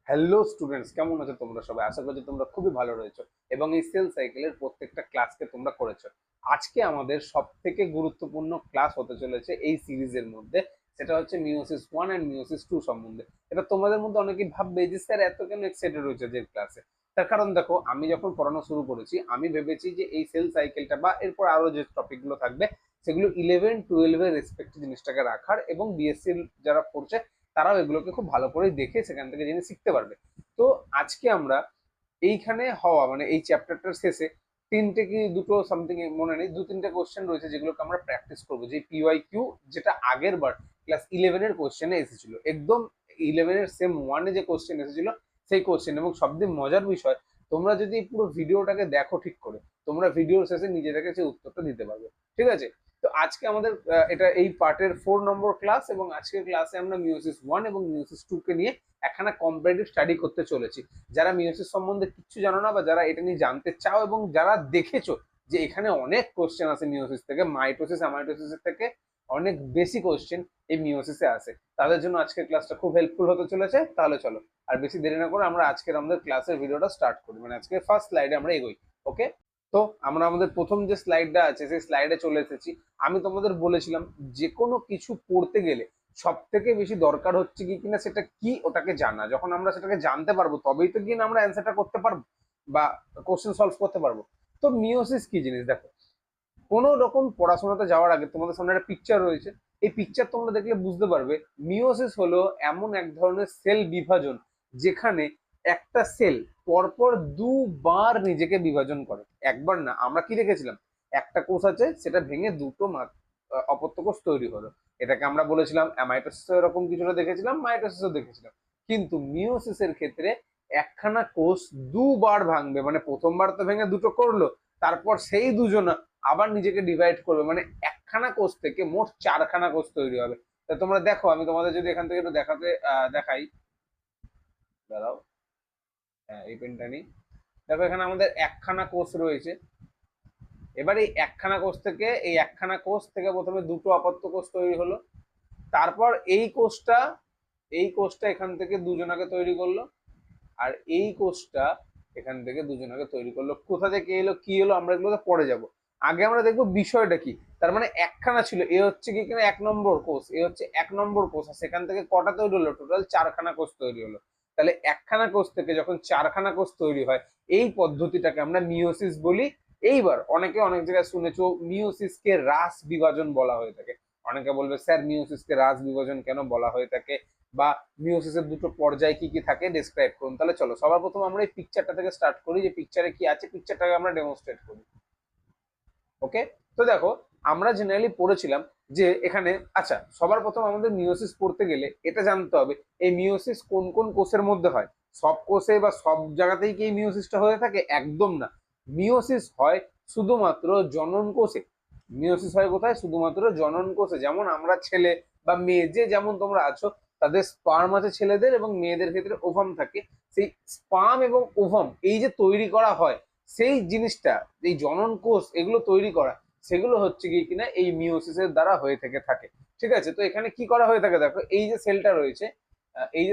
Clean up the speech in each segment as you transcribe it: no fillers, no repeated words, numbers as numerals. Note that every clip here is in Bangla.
হ্যালো স্টুডেন্টস, কেমন আছো তোমরা সবাই? আশা করছি তোমরা খুবই ভালো রয়েছো এবং এই সেল সাইকেলের প্রত্যেকটা ক্লাসকে তোমরা করেছো। আজকে আমাদের সব থেকে গুরুত্বপূর্ণ ক্লাস হতে চলেছে এই সিরিজের মধ্যে। সেটা হচ্ছে মিওসিস 1 অ্যান্ড মিওসিস 2 সম্বন্ধে। এবার তোমাদের মধ্যে অনেকেই ভাববে যে স্যার এত কেন এক্সাইটেড রয়েছে যে ক্লাসে। তার কারণ দেখো, আমি যখন পড়ানো শুরু করেছি আমি ভেবেছি যে এই সেল সাইকেলটা বা এরপর আরো যে টপিকগুলো থাকবে সেগুলো 11-12 এর রেসপেক্ট জিনিসটাকে রাখার, এবং বিএসসি যারা পড়ছে তারাও এগুলোকে খুব ভালো করে দেখে সেখান থেকে জেনে শিখতে পারবে। তো আজকে আমরা এইখানে হওয়া মানে এই চ্যাপ্টারটার শেষে তিনটে কি দুটো সামথিং মনে নেই, দু তিনটে কোশ্চেন রয়েছে যেগুলোকে আমরা প্র্যাকটিস করবো, যে পিওয়াই কিউ যেটা আগের বার ক্লাস 11-এর কোশ্চেনে এসেছিল, একদম 11-এর সেম 1-এ যে কোশ্চেন এসেছিল সেই কোশ্চেন। এবং সবচেয়ে মজার বিষয়, তোমরা যদি পুরো ভিডিওটাকে দেখো ঠিক করে, তোমরা ভিডিওর শেষে নিজে থেকে সেই উত্তরটা দিতে পারবে। ঠিক আছে? তো আজকে আমাদের এটা এই পার্টের 4 নম্বর ক্লাস, এবং আজকের ক্লাসে আমরা মিওসিস 1 এবং মিওসিস 2 কে নিয়ে একখানা কম্পারেটিভ স্টাডি করতে চলেছি। যারা মিওসিস সম্বন্ধে কিচ্ছু জানো না, বা যারা এটা নিয়ে জানতে চাও এবং যারা দেখেছো যে এখানে অনেক কোশ্চেন আছে মিওসিস থেকে, মাইটোসিস অ্যামাইটোসিসের থেকে অনেক বেশি কোশ্চেন এই মিওসিসে আসে, তাদের জন্য আজকের ক্লাসটা খুব হেল্পফুল হতে চলেছে। তাহলে চলো আর বেশি দেরি না করে আমরা আজকের আমাদের ক্লাসের ভিডিওটা স্টার্ট করি, মানে আজকে ফার্স্ট স্লাইডে আমরা এগোই। ওকে, তো আমরা আমাদের প্রথম যে স্লাইডটা আছে সেই স্লাইডে চলে এসেছি। আমি তোমাদের বলেছিলাম যে কোনো কিছু পড়তে গেলে সব থেকে বেশি দরকার হচ্ছে কি কিনা সেটা কি, ওটাকে জানা। যখন আমরা সেটাকে জানতে পারবো তবেই তো গিয়ে আমরা অ্যান্সারটা করতে পারবো বা কোশ্চেন সলভ করতে পারবো। তো মিওসিস কি জিনিস দেখো, কোনো রকম পড়াশোনাতে যাওয়ার আগে তোমাদের সামনে একটা পিকচার রয়েছে। এই পিকচার তোমরা দেখলে বুঝতে পারবে মিওসিস হলো এমন এক ধরনের সেল বিভাজন যেখানে একটা সেল পরপর দুবার নিজেকে বিভাজন করে। একবার না, আমরা কি দেখেছিলাম, একটা কোষ আছে সেটা ভেঙে দুটো অপত্য কোষ তৈরি হলো, এটাকে আমরা বলেছিলাম অ্যামাইটোসিস, এরকম কিছুটা দেখেছিলাম, মাইটোসিসও দেখেছিলাম। কিন্তু মিওসিসের ক্ষেত্রে একখানা কোষ দুবার ভাঙবে, মানে প্রথমবার তো ভেঙে দুটো করলো, তারপর সেই দুজনা আবার নিজেকে ডিভাইড করবে, মানে একখানা কোষ থেকে মোট চারখানা কোষ তৈরি হবে। তা তোমরা দেখো, আমি তোমাদের যদি এখান থেকে একটু দেখাই, দাঁড়াও, হ্যাঁ এই পেনটা নিই। দেখো এখানে আমাদের একখানা কোষ রয়েছে। এবার এই একখানা কোষ থেকে প্রথমে দুটো অপত্য কোষ তৈরি হলো, তারপর এই কোষটা এখান থেকে দুজনাকে তৈরি করলো, আর এই কোষটা এখান থেকে দুজনাকে তৈরি করলো। কোথা থেকে এলো কি এলো আমরা এগুলোতে পরে যাব। আগে আমরা দেখবো বিষয়টা কি। তার মানে একখানা ছিল, এ হচ্ছে কি কিনা 1 নম্বর কোষ, এ হচ্ছে 1 নম্বর কোষ, আর সেখান থেকে কটা তৈরি হলো, টোটাল চারখানা কোষ তৈরি হলো। তাহলে একখানা কোষ থেকে যখন চারখানা কোষ তৈরি হয়, এই পদ্ধতিটাকে আমরা মিওসিস বলি। এইবার অনেকে অনেক জায়গায় শুনেছো মিওসিসকে রাস বিভাজন বলা হয়ে থাকে। অনেকে বলবে স্যার মিওসিসকে রাস বিভাজন কেন বলা হয়ে থাকে, বা মিওসিসের দুটো পর্যায় কি কি থাকে ডেসক্রাইব করুন। তাহলে চলো সবার প্রথম আমরা এই পিকচারটা থেকে স্টার্ট করি, যে পিকচারে কি আছে পিকচারটাকে আমরা ডেমনস্ট্রেট করি। ওকে, তো দেখো আমরা জেনারেলি পড়েছিলাম যে এখানে, আচ্ছা সবার প্রথম আমাদের মিওসিস পড়তে গেলে এটা জানতে হবে এই মিওসিস কোন কোন কোষের মধ্যে হয়। সব কোষে বা সব জায়গাতেই কি এই মিওসিসটা হয়ে থাকে? একদম না। মিওসিস হয় শুধুমাত্র জনন কোষে। মিওসিস হয় কোথায়? শুধুমাত্র জনন কোষে। যেমন আমরা ছেলে বা মেয়ে, যে যেমন তোমরা আছো, তাদের স্পার্ম আছে ছেলেদের, এবং মেয়েদের ক্ষেত্রে ওভাম থাকে। সেই স্পার্ম এবং ওভাম এই যে তৈরি করা হয়, সেই জিনিসটা, এই জনন কোষ এগুলো তৈরি করা, সেগুলো হচ্ছে কি কিনা এই মিওসিসের দ্বারা হয়ে থেকে থাকে। ঠিক আছে, তো এখানে কি করা হয়ে থাকে দেখো, এই যে সেলটা রয়েছে, এই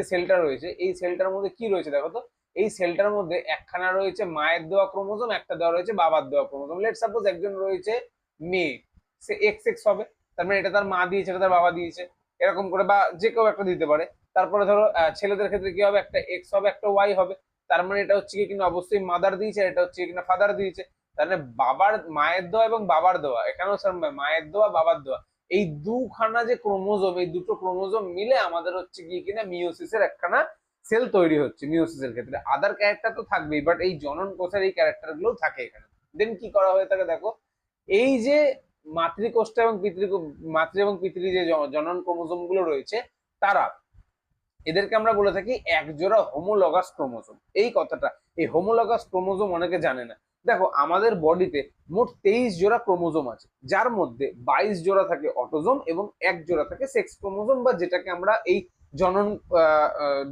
সেলটার মধ্যে কি রয়েছে দেখো তো। এই সেলটার মধ্যে একখানা রয়েছে মায়ের দেওয়া ক্রোমোজোম, একটা দেওয়া রয়েছে বাবার দেওয়া ক্রোমোজোম। লেট সাপোজ একজন রয়েছে মেয়ে, সে এক্স এক্স হবে, তার মানে এটা তার মা দিয়েছে, এটা তার বাবা দিয়েছে, এরকম করে, বা যে কেউ একটা দিতে পারে। তারপরে ধরো ছেলেদের ক্ষেত্রে কি হবে, একটা এক্স হবে একটা ওয়াই হবে, তার মানে এটা হচ্ছে কি কিনা অবশ্যই মাদার দিয়েছে, এটা হচ্ছে কিনা ফাদার দিয়েছে। তাহলে বাবার মায়ের দেওয়া এবং বাবার দেওয়া, এখানেও স্যার মায়ের দেওয়া বাবার দেওয়া, এই দুখানা যে ক্রোমোজোম, এই দুটো ক্রোমোজোম মিলে আমাদের হচ্ছে কি কিনা মিওসিসের একখানা সেল তৈরি হচ্ছে। মিওসিসের ক্ষেত্রে আদার ক্যারেক্টার তো থাকবেই, বাট এই জনন কোষের এই ক্যারেক্টার গুলো থাকে এখানে। দেন কি করা হয়ে থাকে দেখো, এই যে মাতৃকোষটা এবং মাতৃ এবং পিতৃ যে জনন ক্রোমোজোম গুলো রয়েছে, তারা, এদেরকে আমরা বলে থাকি একজোড়া হোমোলগাস ক্রোমোজোম। এই কথাটা, এই হোমোলগাস ক্রোমোজোম অনেকে জানে না। দেখো আমাদের বডিতে মোট 23 জোড়া ক্রোমোজোম আছে, যার মধ্যে 22 জোড়া থাকে অটোজোম এবং 1 জোড়া থাকে সেক্স ক্রোমোজোম, বা যেটাকে আমরা এই জনন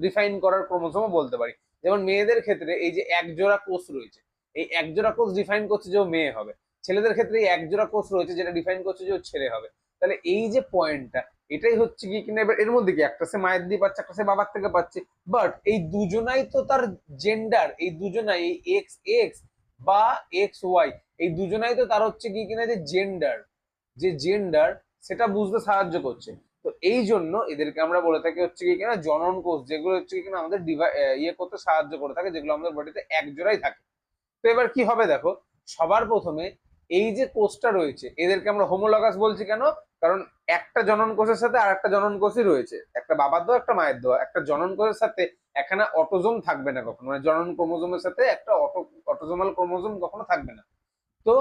ডিফাইন করার ক্রোমোজোমও বলতে পারি। যেমন মেয়েদের ক্ষেত্রে এই যে 1 জোড়া কোষ রয়েছে, এই 1 জোড়া কোষ ডিফাইন করছে যে ও মেয়ে হবে। ছেলেদের ক্ষেত্রে এই 1 জোড়া কোষ রয়েছে যেটা ডিফাইন করছে যে ও ছেলে হবে। তাহলে এই যে পয়েন্টটা, এটাই হচ্ছে কি কিনা, এবার এর মধ্যে কি একটা সে মায়ের দিয়ে পাচ্ছে, একটা সে বাবার থেকে পাচ্ছে, বাট এই দুজনাই তো তার জেন্ডার, এই দুজনাই এই এক্স এক্স বা এক্স ওয়াই, এই দুজনাই তো তার হচ্ছে কি কিনা যে জেন্ডার সেটা বুঝতে সাহায্য করছে। তো এই জন্য এদেরকে আমরা বলে থাকি হচ্ছে কি কিনা জনন কোষ, যেগুলো হচ্ছে কি কিনা আমাদের ইয়ে করতে সাহায্য করে থাকে, যেগুলো আমাদের বডিতে এক জোড়াই থাকে। তো এবার কি হবে দেখো, সবার প্রথমে এই যে কোষটা রয়েছে এদেরকে আমরা হোমোলগাস বলছি কেন, কারণ একটা জনন কোষের সাথে আর একটা জনন কোষই রয়েছে, একটা বাবার দেওয়া একটা মায়ের দেওয়া, একটা জনন কোষের সাথে এখানে অটোজোম থাকবে না কখনো, মানে জনন ক্রোমোজোমের সাথে একটা অটোজোমাল ক্রোমোজোম কখনো থাকবে না। তো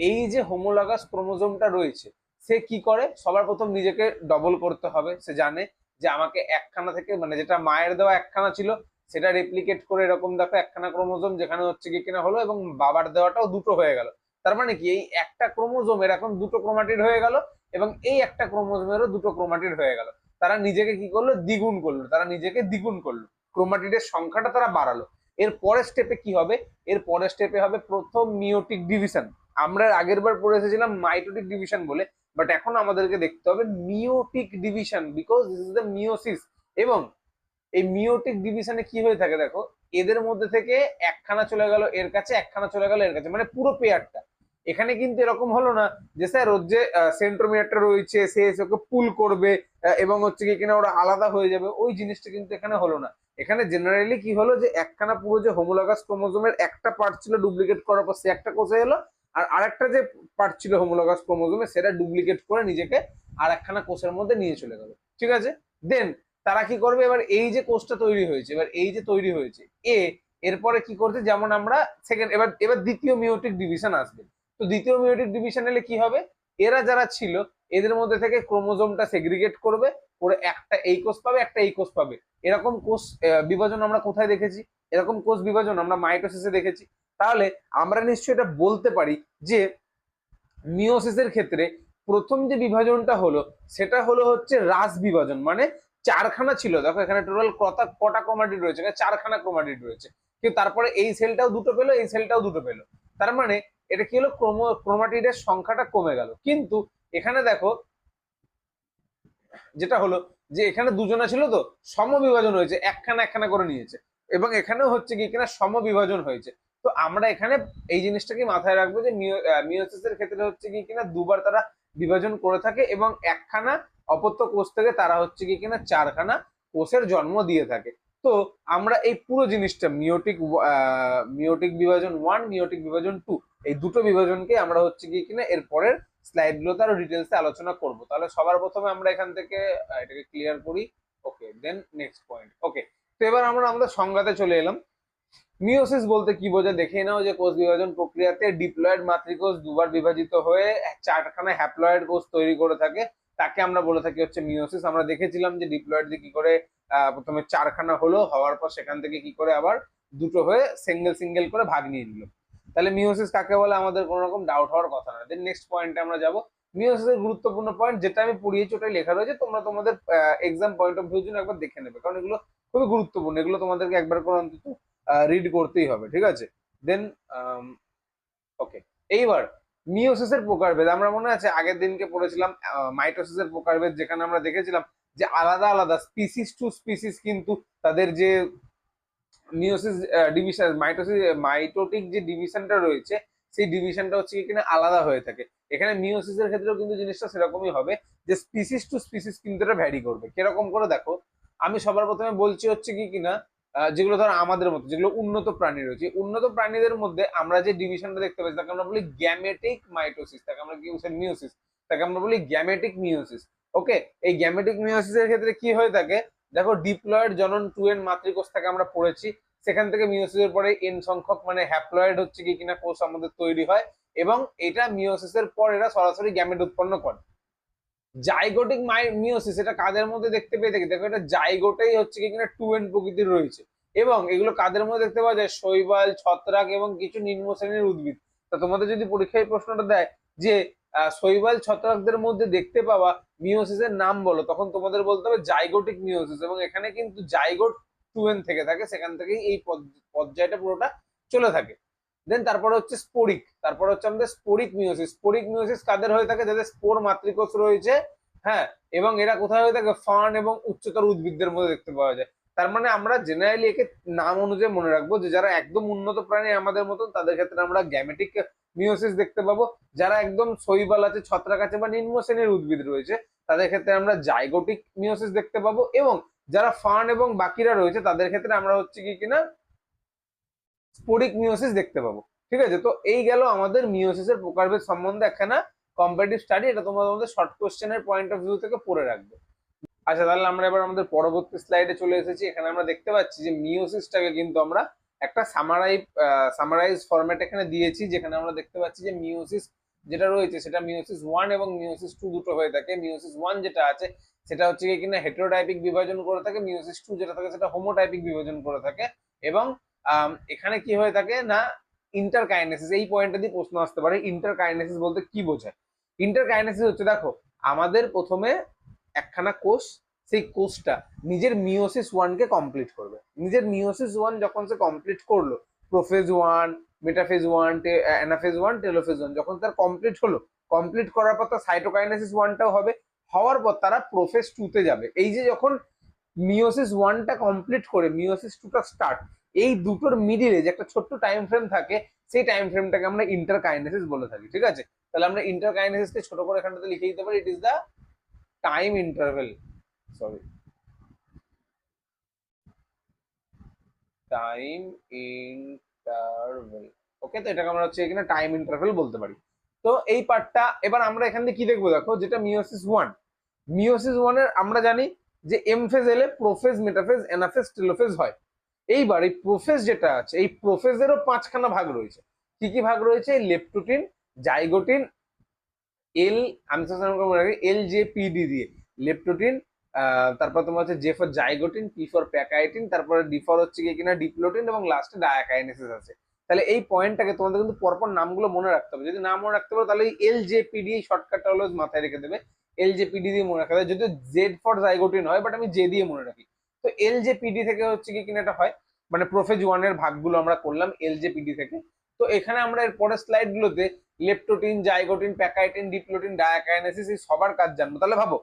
এই যে হোমোলগাস ক্রোমোজোমটা রয়েছে সে কি করে, সবার প্রথম নিজেকে ডবল করতে হবে, সে জানে যে আমাকে একখানা থেকে, মানে যেটা মায়ের দেওয়া একখানা ছিল সেটা রেপ্লিকেট করে এরকম দেখো একখানা ক্রোমোজোম যেখানে হচ্ছে কি কিনা হলো, এবং বাবার দেওয়াটাও দুটো হয়ে গেল। তার মানে কি এই একটা ক্রোমোজোমের এখন দুটো ক্রোমাটিড হয়ে গেল, এবং এই একটা ক্রোমোজোমেরও দুটো ক্রোমাটিড হয়ে গেল। তারা নিজেকে কি করলো, দ্বিগুণ করলো, তারা নিজেকে দ্বিগুণ করলো, ক্রোমাটিডের সংখ্যাটা তারা বাড়ালো। এর পরের স্টেপে কি হবে, এর পরের স্টেপে হবে প্রথম মিওটিক ডিভিশন। আমরা আগের বার পড়ে এসেছিলাম মাইটোটিক ডিভিশন বলে, বাট এখন আমাদেরকে দেখতে হবে meiotic division, because this is the meiosis. এবং এই মিওটিক ডিভিশনে কি হয়ে থাকে দেখো, এদের মধ্যে থেকে একখানা চলে গেল এর কাছে, একখানা চলে গেল এর কাছে, মানে পুরো পেয়ারটা। এখানে কিন্তু এরকম হলো না যে স্যার ওর যে সেন্ট্রোমিয়ারটা রয়েছে সে ওকে পুল করবে এবং হচ্ছে কি কিনা ওরা আলাদা হয়ে যাবে, ওই জিনিসটা কিন্তু এখানে হলো না। এখানে জেনারেলি কি হলো যে একখানা পুরো যে হোমোলগাস ক্রোমোজোমের একটা পার্ট ছিল ডুপ্লিকেট করার পর সে একটা কোষে এলো, আর আরেকটা যে পার্ট ছিল হোমোলগাস ক্রোমোজোমে সেটা ডুপ্লিকেট করে নিজেকে আর একখানা কোষের মধ্যে নিয়ে চলে গেল। ঠিক আছে, দেন তারা কি করবে, এবার এই যে কোষটা তৈরি হয়েছে, এবার এই যে তৈরি হয়েছে এ, এরপরে কি করছে, যেমন আমরা সেকেন্ড, এবার এবার দ্বিতীয় মিওটিক ডিভিশন আসবে। তো দ্বিতীয় মিওটিক ডিভিশন এলে কি হবে, এরা যারা ছিল এদের মধ্যে থেকে ক্রোমোজোমটা সেগ্রিগেট করবে, করে একটা এই কোষ পাবে, একটা এই কোষ পাবে। এরকম কোষ বিভাজন আমরা কোথায় দেখেছি, এরকম কোষ বিভাজন আমরা মাইটোসিসে দেখেছি। তাহলে আমরা নিশ্চয়ই এটা বলতে পারি যে মিওসিসের ক্ষেত্রে প্রথম যে বিভাজনটা হলো সেটা হলো হচ্ছে হ্রাস বিভাজন, মানে চারখানা ছিল, দেখো এখানে টোটাল কটা ক্রোমাটিড রয়েছে, এখানে চারখানা ক্রোমাটিড রয়েছে, কিন্তু তারপরে এই সেলটাও দুটো পেলো, এই সেলটাও দুটো পেলো। তার মানে এটা কি হলো, ক্রোমাটিডের সংখ্যাটা কমে গেল। কিন্তু এখানে দেখো যেটা হলো যে এখানে দুজনা ছিল তো সমবিভাজন হয়েছে, একখানা একখানা করে নিয়েছে, এবং এখানেও হচ্ছে কি কিনা সমবিভাজন হয়েছে। তো আমরা এখানে এই জিনিসটাকে মাথায় রাখবো যে মিওসিসের ক্ষেত্রে হচ্ছে কি কিনা দুবার তারা বিভাজন করে থাকে, এবং একখানা অপত্য কোষ থেকে তারা হচ্ছে কি কিনা চারখানা কোষের জন্ম দিয়ে থাকে। তো আমরা এই পুরো জিনিসটা মিওটিক বিভাজন 1, মিওটিক বিভাজন 2, এই দুটো বিভাজনকে আমরা হচ্ছে কি কিনা এর পরের স্লাইড গুলোতে আরো ডিটেলসে আলোচনা করব। তাহলে সবার প্রথমে আমরা এখান থেকে এটাকে ক্লিয়ার করি। ওকে, দেন নেক্সট পয়েন্ট। ওকে, তো এবার আমরা আমাদের সংজ্ঞাতে চলে এলাম। মিওসিস বলতে কি বোঝায় দেখে নাও, যে কোষ বিভাজন প্রক্রিয়াতে ডিপ্লয়েড মাতৃকোষ দুবার বিভাজিত হয়ে চারখানা হ্যাপ্লয়েড কোষ তৈরি করে থাকে, তাকে আমরা বলে থাকি হচ্ছে মিওসিস। আমরা দেখেছিলাম যে ডিপ্লয়েড দিয়ে কি করে প্রথমে চারখানা হলো, হওয়ার পর সেখান থেকে কি করে আবার দুটো হয়ে সিঙ্গেল সিঙ্গেল করে ভাগ নিয়ে নিল। তাহলে মিওসিস কাকে বলে আমাদের কোনো রকম ডাউট হওয়ার কথা না। দেন নেক্সট পয়েন্টে আমরা যাব। মিওসিসের গুরুত্বপূর্ণ পয়েন্ট যেটা আমি পড়িয়েছি ওটাই লেখা রয়েছে, তোমরা তোমাদের এক্সাম পয়েন্ট অফ ভিউ জন্য একবার দেখে নেবে, কারণ এগুলো খুবই গুরুত্বপূর্ণ, এগুলো তোমাদেরকে একবার করে অন্তত রিড করতেই হবে। ঠিক আছে, দেন ওকে, এইবার মিওসিসের প্রকারভেদ আমরা মনে আছে আগের দিনকে পড়েছিলাম মাইটোসিসের প্রকারভেদ, যেখানে আমরা দেখেছিলাম যে আলাদা আলাদা স্পিসিস টু স্পিসিস কিন্তু তাদের যে মিওসিস ডিভিশন মাইটোটিক যে ডিভিশনটা রয়েছে সেই ডিভিশনটা হচ্ছে কিনা আলাদা হয়ে থাকে। এখানে মিওসিসের ক্ষেত্রেও কিন্তু জিনিসটা সেরকমই হবে, যে স্পিসিস টু স্পিসিস কিন্তু এটা ভ্যারি করবে। কিরকম করে দেখো, আমি সবার প্রথমে বলছি হচ্ছে কি কিনা যেগুলো ধরো আমাদের মতো যেগুলো উন্নত প্রাণী রয়েছে, উন্নত প্রাণীদের মধ্যে আমরা যে ডিভিশনটা দেখতে পাচ্ছি তাকে আমরা বলি গ্যামেটিক মাইটোসিস, তাকে আমরা কি মিওসিস, তাকে আমরা বলি গ্যামেটিক মিওসিস। ওকে, এই গ্যামেটিক মিওসিসের ক্ষেত্রে কি হয়ে থাকে দেখো, ডিপ্লয়েড জনন 2 এন মাতৃকোষ থেকে আমরা পড়েছি, সেখান থেকে মিওসিসের পরে এন সংখ্যক মানে হ্যাপ্লয়েড হচ্ছে কি কিনা কোষ আমাদের তৈরি হয়, এবং এটা মিওসিসের পর এরা সরাসরি গ্যামেট উৎপন্ন করে। জাইগোটিক মিওসিস এটা কাদের মধ্যে দেখতে পেয়ে থাকি, দেখো এটা জাইগোটেই হচ্ছে কি কিনা 2 এন প্রকৃতির রয়েছে, এবং এগুলো কাদের মধ্যে দেখতে পাওয়া যায়, শৈবাল, ছত্রাক এবং কিছু নিম্ন শ্রেণীর উদ্ভিদ। তা তোমাদের যদি পরীক্ষায় প্রশ্নটা দেয় যে শৈবাল ছত্রাকদের মধ্যে দেখতে পাওয়া মিওসিসের নাম বলো, তখন তোমাদের বলতে হবে জাইগোটিক মিওসিস, এবং এখানে কিন্তু জাইগোট 2 এন থেকে থাকে, সেখান থেকেই এই পর্যায়টা পুরোটা চলে থাকে। দেন তারপরে হচ্ছে স্পোরিক, তারপর হচ্ছে আমাদের স্পোরিক মিওসিস। স্পোরিক মিওসিস কাদের হয়ে থাকে, যাদের স্পোর মাতৃকোষ রয়েছে হ্যাঁ, এবং এরা কোথায় হয়ে থাকে, ফার্ন এবং উচ্চতর উদ্ভিদদের মধ্যে দেখতে পাওয়া যায়। তার মানে আমরা জেনারেলি একে নাম অনুযায়ী মনে রাখবো যে যারা একদম উন্নত প্রাণী আমাদের মতন তাদের ক্ষেত্রে আমরা গ্যামেটিক মিওসিস দেখতে পাবো, যারা একদম শৈবাল আছে, ছত্রাক আছে বা নিম্ন শ্রেণীর উদ্ভিদ রয়েছে তাদের ক্ষেত্রে আমরা জাইগোটিক মিওসিস দেখতে পাবো, এবং যারা ফার্ন এবং বাকিরা রয়েছে তাদের ক্ষেত্রে আমরা হচ্ছে কি কিনা স্পোরিক মিওসিস দেখতে পাবো। ঠিক আছে, তো এই গেল আমাদের মিওসিসের প্রকারভেদ সম্বন্ধে একখানা কম্পারেটিভ স্টাডি। এটা তোমরা তোমাদের শর্ট কোশ্চেনের পয়েন্ট অফ ভিউ থেকে পড়ে রাখবে। আচ্ছা, তাহলে আমরা এবার আমাদের পরবর্তী স্লাইডে চলে এসেছি। এখানে আমরা দেখতে পাচ্ছি যে মিওসিসটাকে কিন্তু আমরা একটা সামারাইজ ফরম্যাট এখানে দিয়েছি, যেখানে আমরা দেখতে পাচ্ছি যে মিওসিস যেটা রয়েছে সেটা মিওসিস 1 এবং মিওসিস 2 দুটো হয়ে থাকে। মিওসিস 1 যেটা আছে সেটা হচ্ছে কি কিনা হেটেরোটাইপিক বিভাজন করে থাকে, মিওসিস 2 যেটা থাকে সেটা হোমোটাইপিক বিভাজন করে থাকে। এবং এখানে কি হয়ে থাকে না, ইন্টারকাইনেসিস, এই পয়েন্টটা দিয়ে প্রশ্ন আসতে পারে। ইন্টারকাইনেসিস বলতে কি বোঝায়? ইন্টারকাইনেসিস হচ্ছে, দেখো আমাদের প্রথমে একখানা কোষ, সেই কোষটা নিজের মিওসিস 1 কে কমপ্লিট করবে। নিজের মিওসিস 1 যখন সে কমপ্লিট করলো, প্রোফেজ 1, মেটাফেজ 1, অ্যানাফেজ 1, টেলোফেজ 1 যখন তার কমপ্লিট হলো, কমপ্লিট করার পর তার সাইটোকাইনেসিস 1টাও হবে। হওয়ার পর তারা প্রোফেজ 2 তে যাবে। এই যে যখন মিওসিস 1টা কমপ্লিট করে মিওসিস 2টা স্টার্ট, এই দুটোর মিডিলে যে একটা ছোট্ট টাইম ফ্রেম থাকে, সেই টাইম ফ্রেমটাকে আমরা ইন্টারকাইনেসিস বলে থাকি। ঠিক আছে, তাহলে আমরা ইন্টারকাইনেসিসকে ছোট করে এখানটাতে লিখে দিতে পারি, it is the time interval, sorry, time interval. Okay, তো এটাকে আমরা হচ্ছে এখানে টাইম ইন্টারভেল বলতে পারি। তো এই পার্টটা এবার আমরা এখান থেকে কি দেখবো, দেখো যেটা মিওসিস 1, মিওসিস 1 এর আমরা জানি যে এম ফেজ এলে প্রোফেজ, মেটাফেজ, অ্যানাফেজ, টেলোফেজ হয়। এইবার এই প্রোফেজ যেটা আছে, এই প্রোফেজেরও 5খানা ভাগ রয়েছে। কি কি ভাগ রয়েছে? লেপটোটিন, জাইগোটিন, এল, আমি মনে রাখি এল জে পি ডি দিয়ে লেপটোটিন, তারপর তোমার হচ্ছে J for zygotene, P for pachytene, তারপরে ডি ফর হচ্ছে কি কিনা ডিপ্লোটিন, এবং লাস্টে ডায়াকাইনেসিস আছে। তাহলে এই পয়েন্টটাকে তোমাদের কিন্তু পরপর নামগুলো মনে রাখতে হবে। যদি নাম মনে রাখতে পারো তাহলে এল জে পি ডি শর্টকাটটা হলো মাথায় রেখে দেবে, এল জে পি ডি দিয়ে মনে রাখা যায়। যদি জেড ফর জাইগোটিন হয়, বাট আমি জে দিয়ে মনে রাখি। তো এল জে পি ডি থেকে হচ্ছে কি কিনা এটা হয়, মানে প্রোফেজ 1 এর ভাগগুলো আমরা করলাম এল জে পি ডি থেকে। তো এখানে আমরা এর পরের স্লাইড গুলোতে leptotene, zygotene, pachytene, diplotene, diakinesis এই সবার কাজ জানবো। তাহলে ভাবো,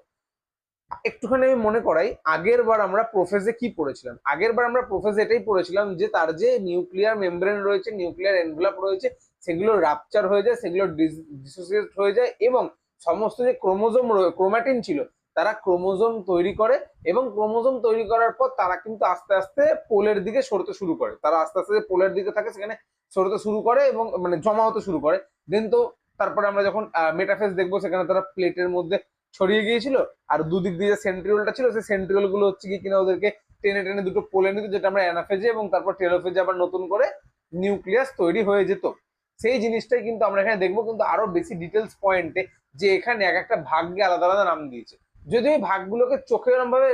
একটুখানি আমি মনে করাই, আগের বার আমরা প্রোফেজে কি পড়েছিলাম? আগের বার আমরা প্রোফেজে এটাই পড়েছিলাম যে তার যে নিউক্লিয়ার মেমব্রেন রয়েছে, নিউক্লিয়ার এনভেলপ রয়েছে, সেগুলো রাপচার হয়ে যায়, সেগুলো ডিসোসিয়েট হয়ে যায়, এবং সমস্ত যে ক্রোমোজোম ক্রোম্যাটিন ছিল তারা ক্রোমোজোম তৈরি করে, এবং ক্রোমোজোম তৈরি করার পর তারা কিন্তু আস্তে আস্তে পোলের দিকে সরতে শুরু করে। তারা আস্তে আস্তে যে পোলের দিকে থাকে সেখানে সরতে শুরু করে এবং মানে জমা হতে শুরু করে। দেন তো তারপরে আমরা যখন মেটাফেজ দেখবো, সেখানে তারা প্লেটের মধ্যে ছড়িয়ে গিয়েছিল, আর দুদিক দিয়ে যে সেন্ট্রিওলটা ছিল সেই সেন্ট্রিওল গুলো হচ্ছে কি কিনা ওদেরকে টেনে টেনে দুটো পোলে নিত, যেটা আমরা অ্যানাফেজে এবং তারপর টেলোফেজে আবার নতুন করে নিউক্লিয়াস তৈরি হয়ে যেত। সেই জিনিসটাই কিন্তু আমরা এখানে দেখবো, কিন্তু আরো বেশি ডিটেলস পয়েন্টে, যে এখানে এক একটা ভাগকে আলাদা আলাদা নাম দিয়েছে। যদিও এই ভাগগুলোকে চোখে এরকম ভাবে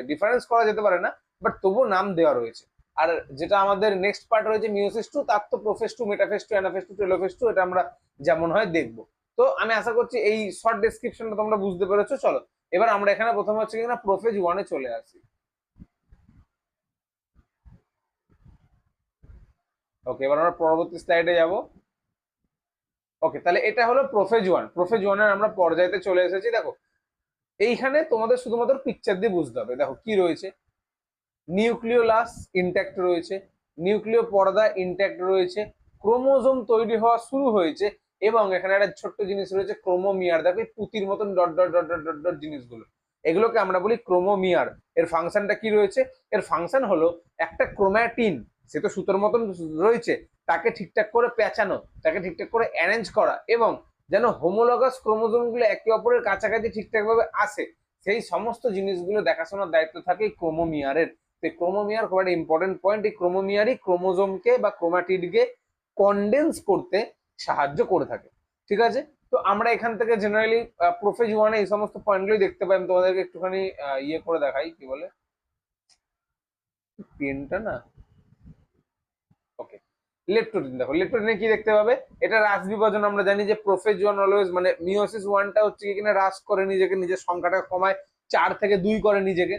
ডিফারেন্স করা যেতে পারে না, বাট তবুও নাম দেওয়া রয়েছে। আর যেটা আমাদের নেক্সট পার্ট রয়েছে মিওসিস 2, তার তো প্রোফেজ 2, মেটাফেজ 2, অ্যানাফেজ 2, টেলোফেজ 2, এটা আমরা যেমন হয় দেখবো। তো আমি আশা করছি এই শর্ট ডেসক্রিপশনটা তোমরা বুঝতে পেরেছো। চলো এবার আমরা এখানে প্রথমে হচ্ছে কিনা প্রোফেজ 1 এ চলে আসি। ওকে, এবার আমরা পরবর্তী স্লাইডে যাব। ওকে, তাহলে এটা হলো প্রোফেজ 1। প্রোফেজ 1 এর আমরা পর্যায়তে চলে এসেছি। দেখো এইখানে তোমাদের শুধুমাত্র পিকচার দিয়ে বুঝতে হবে। দেখো কি রয়েছে, নিউক্লিওলাস ইনট্যাক্ট রয়েছে, নিউক্লিয় পর্দা ইনট্যাক্ট রয়েছে, ক্রোমোজোম তৈরি হওয়া শুরু হয়েছে, এবং এখানে একটা ছোট্ট জিনিস রয়েছে ক্রোমোমিয়ার। দেখো পুঁতির মতন dot dot dot dot dot dot জিনিসগুলো, এগুলোকে আমরা বলি ক্রোমোমিয়ার। এর ফাংশনটা কি রয়েছে? এর ফাংশন হলো একটা ক্রোম্যাটিন, সে তো সুতোর মতন রয়েছে, তাকে ঠিকঠাক করে পেঁচানো, তাকে ঠিকঠাক করে অ্যারেঞ্জ করা, এবং যেন হোমোলগাস ক্রোমোজোমগুলো একে অপরের কাছাকাছি ঠিকঠাক ভাবে আসে, সেই সমস্ত জিনিসগুলো দেখাশোনার দায়িত্ব থাকে এই ক্রোমোমিয়ারের। ক্রোমোমিয়ার খুব একটা ইম্পর্টেন্ট পয়েন্ট। এই ক্রোমোমিয়ারই ক্রোমোজোমকে বা ক্রোমাটিডকে কন্ডেন্স করতে সাহায্য করে থাকে। ঠিক আছে, তো আমরা এখান থেকে জেনারেলি প্রোফেজ 1 এই সমস্ত পয়েন্টগুলোই দেখতে পাই। আমি তোমাদেরকে একটুখানি ইয়ে করে দেখাই, কি বলে পেনটা না। ওকে, লেপটোটিন। দেখো লেপটোটিনে কি দেখতে পাবে, এটা হ্রাস বিভাজন। আমরা জানি যে প্রোফেজ 1 অলওয়েজ মানে মিওসিস 1টা হচ্ছে কি কিনা হ্রাস করে নিজেকে, নিজের সংখ্যাটা কমায়, 4 থেকে 2 করে নিজেকে।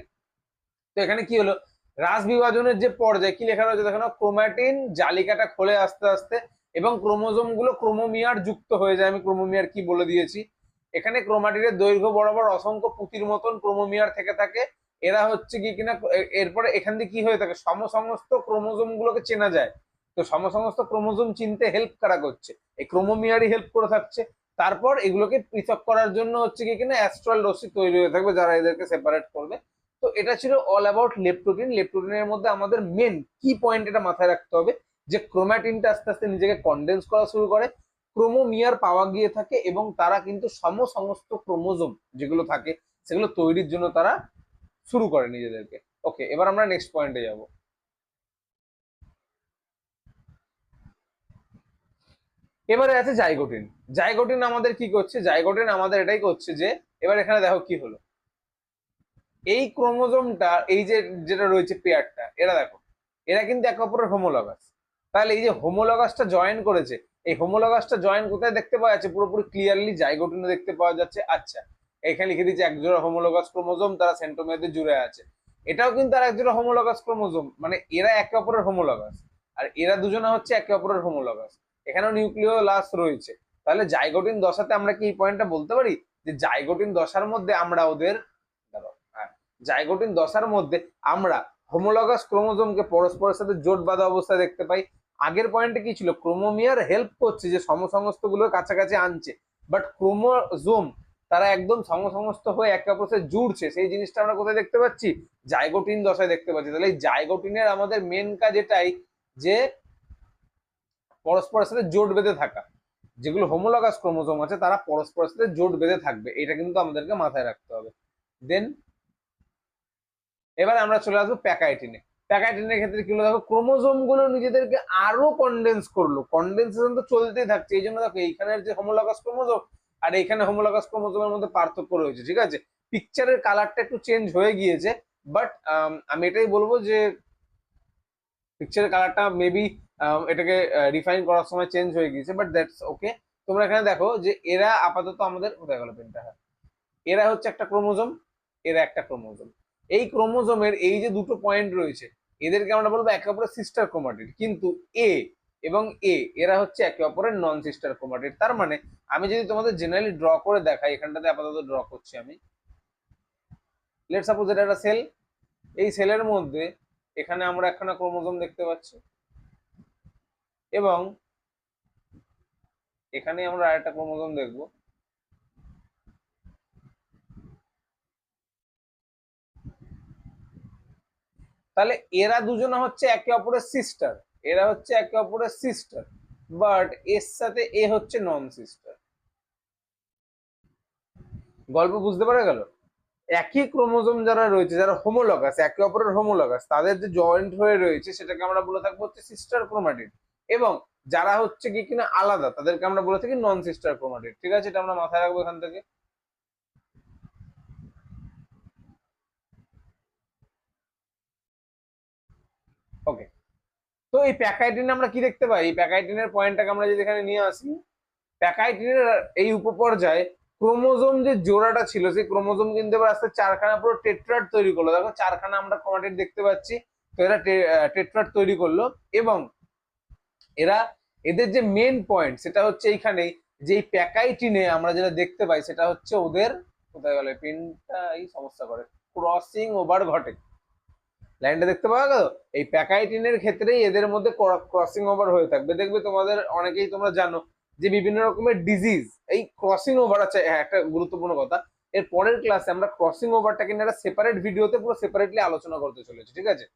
তো এখানে কি হলো, হ্রাস বিভাজনের যে পর্যায়ে কি লেখা রয়েছে দেখো না, ক্রোম্যাটিন জালিকাটা খোলে আস্তে আস্তে, এবং ক্রোমোজোম গুলো ক্রোমোমিয়ার যুক্ত হয়ে যায়। আমি ক্রোমোমিয়ার কি বলে দিয়েছি, এখানে ক্রোমাটিনের দৈর্ঘ্য বরাবর অসংখ্য পুঁতির মতন ক্রোমোমিয়ার থেকে থাকে। এরা হচ্ছে কি কিনা এরপরে এখান দিয়ে কি হয়ে থাকে, সমস্ত ক্রোমোজোম গুলোকে চেনা যায়। তো সমস্ত ক্রোমোজোম চিনতে হেল্প কারা করছে, এই ক্রোমোমিয়ারই হেল্প করে থাকছে। তারপর এগুলোকে পৃথক করার জন্য হচ্ছে কি কিনা অ্যাস্ট্রাল রশ্মি তৈরি হয়ে থাকবে যারা এদেরকে সেপারেট করবে। তো এটা ছিল অল অ্যাবাউট লেপটোটিন। লেপটোটিনের মধ্যে আমাদের মেন কি পয়েন্ট এটা মাথায় রাখতে হবে, যে ক্রোম্যাটিনটা আস্তে আস্তে নিজেকে কনডেন্স করা শুরু করে, ক্রোমোমিয়ার পাওয়া গিয়ে থাকে এবং তারা কিন্তু সমস্ত ক্রোমোজোম যেগুলো থাকে সেগুলো তৈরির জন্য তারা শুরু করে নিজেদেরকে। ওকে, এবার আমরা নেক্সট পয়েন্টে যাব। এবারে আছে জাইগোটিন। জাইগোটিন আমাদের কি করছে, জাইগোটিন আমাদের এটাই করছে যে, এবার এখানে দেখো কি হলো, এই ক্রোমোজোমটা এই যে যেটা রয়েছে পেয়ারটা, এরা দেখো এরা কিন্তু একে অপরের হোমোলগাস। তাহলে এই যে হোমোলগাসটা জয়েন করেছে, এই হোমোলগাসটা জয়েন কোথায় দেখতে পাওয়া যাচ্ছে, পুরোপুরি ক্লিয়ারলি জাইগোটিনে দেখতে পাওয়া যাচ্ছে। আচ্ছা, এখানে লিখে দিচ্ছে একজোড়া হোমোলগাস ক্রোমোজোম, তারা সেন্ট্রোমিয়ারে জুড়ে আছে। এটাও কিন্তু আর একজোড়া হোমোলগাস ক্রোমোজোম, মানে এরা একে অপরের হোমোলগাস, আর এরা দুজনে হচ্ছে একে অপরের হোমোলগাস। এখানেও নিউক্লিয় লাস রয়েছে। তাহলে জাইগোটিন দশাতে আমরা কি এই পয়েন্টটা বলতে পারি যে জাইগোটিন দশার মধ্যে আমরা ওদের, জাইগোটিন দশার মধ্যে আমরা হোমোলগাস ক্রোমোজোমকে পরস্পরের সাথে জোট বাঁধা অবস্থায় দেখতে পাই। আগের পয়েন্টে কি ছিল, ক্রোমোমিয়ার হেল্প করছে যে সমস্ত গুলো কাছাকাছি আনছে, বাট ক্রোমোজোম তারা একদম সমস্ত হয়ে একে অপরের সাথে জুড়ছে, সেই জিনিসটা আমরা কোথায় দেখতে পাচ্ছি, জাইগোটিন দশায় দেখতে পাচ্ছি। তাহলে এই জাইগোটিনের আমাদের মেন কাজ এটাই যে পরস্পরের সাথে জোট বেঁধে থাকা, যেগুলো হোমোলগাস ক্রোমোজোম আছে তারা পরস্পরের সাথে জোট বেঁধে থাকবে, এটা কিন্তু আমাদেরকে মাথায় রাখতে হবে। দেন এবার আমরা চলে আসবো প্যাকাইটিনে। প্যাকাইটিনের ক্ষেত্রে কি হলো, দেখো ক্রোমোজোম গুলো নিজেদেরকে আরো কন্ডেন্স করলো, কন্ডেন্সেশন তো চলতেই থাকছে। এই জন্য দেখো এইখানের যে হোমোলগাস ক্রোমোজোম আর এইখানে হোমোলগাস ক্রোমোজোমের মধ্যে পার্থক্য রয়েছে, ঠিক আছে। পিকচারের কালারটা একটু চেঞ্জ হয়ে গিয়েছে, বাট আমি এটাই বলবো যে পিকচারের কালারটা মেবি এটাকে রিফাইন করার সময় চেঞ্জ হয়ে গিয়েছে, বাট দ্যাটস ওকে। তোমরা এখানে দেখো যে এরা আপাতত আমাদের, কোথায় গেল পেনটা, এরা হচ্ছে একটা ক্রোমোজোম, এরা একটা ক্রোমোজোম। এই ক্রোমোজোমের এই যে দুটো পয়েন্ট রয়েছে এদেরকে আমরা বলবো একে অপরের সিস্টার ক্রোমাটিড, কিন্তু এ এবং এরা হচ্ছে একে অপরের নন সিস্টার ক্রোমাটিড। তার মানে আমি যদি তোমাদের জেনারেলি ড্র করে দেখাই, এখানটাতে আপাতত ড্র করছি আমি, লেট সাপোজ এটা একটা সেল, এই সেলের মধ্যে এখানে আমরা একখানা ক্রোমোজোম দেখতে পাচ্ছি এবং এখানে আমরা আরেকটা ক্রোমোজোম দেখবো। তাহলে এরা দুজনে হচ্ছে একে অপরের সিস্টার, এরা হচ্ছে একে অপরের সিস্টার, বাট এর সাথে এ হচ্ছে নন সিস্টার। গল্প বুঝতে পারা গেল? একই ক্রোমোজোম যারা রয়েছে, যারা হোমোলগাস, একে অপরের হোমোলগাস, তাদের যে জয়েন্ট হয়ে রয়েছে সেটাকে আমরা বলে থাকবো হচ্ছে সিস্টার ক্রোমাটিড, এবং যারা হচ্ছে কি কিনা আলাদা তাদেরকে আমরা বলে থাকি নন সিস্টার ক্রোমাটিড। ঠিক আছে, এটা আমরা মাথায় রাখবো এখান থেকে। ওকে, তো এই প্যাকাইটিনে আমরা কি দেখতে পাই, এই প্যাকাইটিনের পয়েন্টটাকে আমরা যদি এখানে নিয়ে আসি, প্যাকাইটিনের এই উপপর্যায়ে ক্রোমোজোম যে জোড়াটা ছিল সেই ক্রোমোজোম কিন্তু এবার আস্তে চারখানা পুরো টেট্রাড তৈরি করলো। দেখো চারখানা আমরা ক্রোমাটিড দেখতে পাচ্ছি, তো এরা টেট্রাড তৈরি করলো, এবং এরা এদের যে মেন পয়েন্ট সেটা হচ্ছে এইখানেই, যে এই প্যাকাইটিনে আমরা যেটা দেখতে পাই সেটা হচ্ছে ওদের, কোথায় গেল পেনটা, এই সমস্যা করে, ক্রসিং ওভার ঘটে। লাইনটা দেখতে পাওয়া গেল, এই প্যাকাইটিনের ক্ষেত্রেই এদের মধ্যে ক্রসিং ওভার হয়ে থাকবে। দেখবে তোমাদের অনেকেই তোমরা জানো যে বিভিন্ন রকমের ডিজিজ এই ক্রসিং ওভার আছে। হ্যাঁ, একটা গুরুত্বপূর্ণ কথা, এর পরের ক্লাসে আমরা ক্রসিং ওভারটাকে নিয়ে একটা সেপারেট ভিডিওতে পুরো সেপারেটলি আলোচনা করতে চলেছি, ঠিক আছে।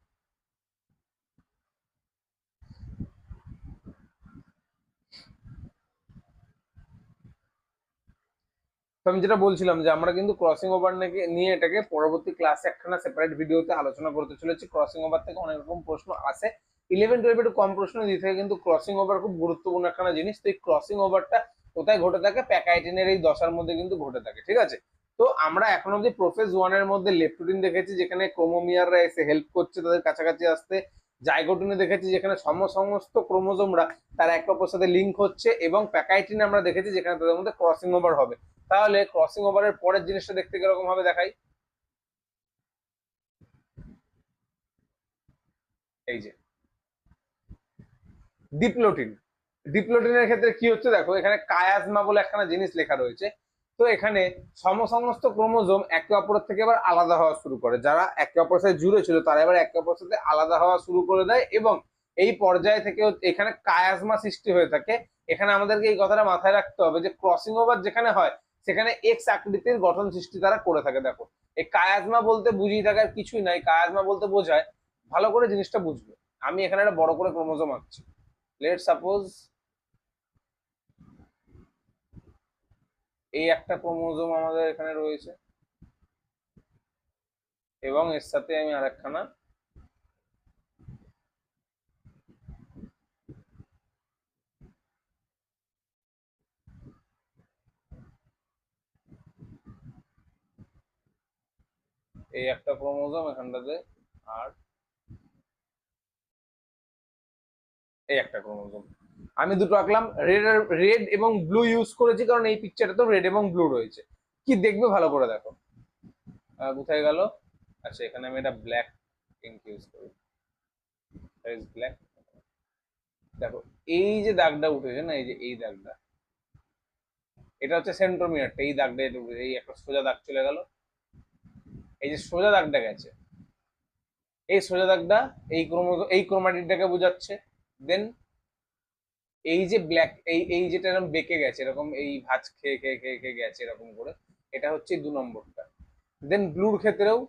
তো আমি যেটা বলছিলাম যে আমরা কিন্তু ক্রসিং ওভার নিয়ে এটাকে পরবর্তী ক্লাসে একখানা সেপারেট ভিডিওতে আলোচনা করতে চলেছি। ক্রসিং ওভার থেকে অনেক রকম প্রশ্ন আসে, 11-12 একটু কম প্রশ্ন দিয়ে থাকে, কিন্তু ক্রসিং ওভার খুব গুরুত্বপূর্ণ একখানা জিনিস। তো এই ক্রসিং ওভারটা কোথায় ঘটে থাকে, প্যাকাইটিনের এই দশার মধ্যে কিন্তু ঘটে থাকে, ঠিক আছে। তো আমরা এখন অব্দি প্রোফেজ 1 এর মধ্যে লেপটোটিন দেখেছি যেখানে ক্রোমোমিয়াররা এসে হেল্প করছে তাদের কাছাকাছি আসতে, জাইগোটিনে দেখেছি যেখানে সমস্ত ক্রোমোজোমরা তারা একে অপরের সাথে লিঙ্ক হচ্ছে, এবং প্যাকাইটিনে আমরা দেখেছি যেখানে তাদের মধ্যে ক্রসিং ওভার হবে। তাহলে ক্রসিং ওভারের পরের জিনিসটা দেখতে কিরকম ভাবে দেখাই, এই যে ডিপ্লোটিন। ডিপ্লোটিনের ক্ষেত্রে কি হচ্ছে দেখো, এখানে কায়াজমা বলে একখানা জিনিস লেখা রয়েছে। তো এখানে সমস্ত ক্রোমোজোম একে অপরের থেকে এবার আলাদা হওয়া শুরু করে, যারা একে অপরের সাথে জুড়ে ছিল তারা এবার একে অপরের সাথে আলাদা হওয়া শুরু করে দেয়, এবং এই পর্যায় থেকে এখানে কায়াজমা সৃষ্টি হয়ে থাকে। এখানে আমাদেরকে এই কথাটা মাথায় রাখতে হবে যে ক্রসিং ওভার যেখানে হয় সেখানে এক্স আকৃতির গঠন সৃষ্টি তারা করে থাকে। দেখো এই কায়াজমা বলতে বুঝিয়ে থাকার কিছুই নাই, কায়াজমা বলতে বোঝায়, ভালো করে জিনিসটা বুঝবে। আমি এখানে একটা বড় করে ক্রোমোজোম আঁকছি। লেট সাপোজ এই একটা ক্রোমোজোম আমাদের এখানে রয়েছে, এবং এর সাথে আমি আরেকখানা এই একটা ক্রোমোজোম এখানটাতে, আর এই একটা ক্রোমোজোম। আমি দুটো আঁকলাম, রেড এবং ব্লু ইউজ করেছি কারণ এই পিকচারটা তো রেড এবং ব্লু রয়েছে। কি দেখবে ভালো করে দেখো, কোথায় গেল, আচ্ছা এখানে আমি এটা ব্ল্যাক ইঙ্ক ইউজ করি, ব্ল্যাক। দেখো এই যে দাগটা উঠেছে না, এই যে এই দাগটা, এটা হচ্ছে সেন্ট্রোমিয়ারটা, এই দাগটা এটা উঠেছে, এই একটা সোজা দাগ চলে গেল, এই যে সোজা দাগটা গেছে, এই সোজা দাগটা এই এই ক্রোমাটিনটাকে বোঝাচ্ছে। দেন এই যে ব্ল্যাক, এই যেটা এরকম বেঁকে গেছে, এরকম এই ভাঁজ খেয়ে খেয়ে খেয়ে খেয়ে গেছে এরকম করে, এটা হচ্ছে 2 নম্বরটা। দেন ব্লুর ক্ষেত্রেও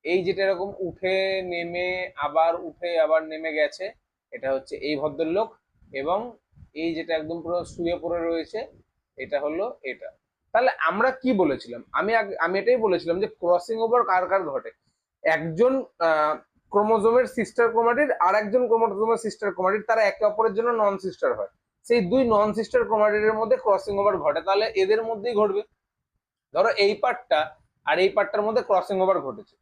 এই যেটা এরকম উঠে নেমে আবার উঠে আবার নেমে গেছে, এটা হচ্ছে এই ভদ্রলোক। এবং এই যেটা একদম পুরো শুয়ে পড়ে রয়েছে, এটা হলো এটা। তাহলে আমরা কি বলেছিলাম, আমি এটাই বলেছিলাম যে ক্রসিং ওভার কার কার ঘটে, একজন ক্রোমোজোমের সিস্টার ক্রোমাটিড আর একজন ক্রোমোজোমের সিস্টার ক্রোমাটিড তারা একে অপরের জন্য নন সিস্টার হয়, সেই দুই নন সিস্টার ক্রোমাটিডের মধ্যে ক্রসিং ওভার ঘটে, তাহলে এদের মধ্যেই ঘটবে। ধরো এই পার্টটা আর এই পার্টটার মধ্যে ক্রসিং ওভার ঘটেছে,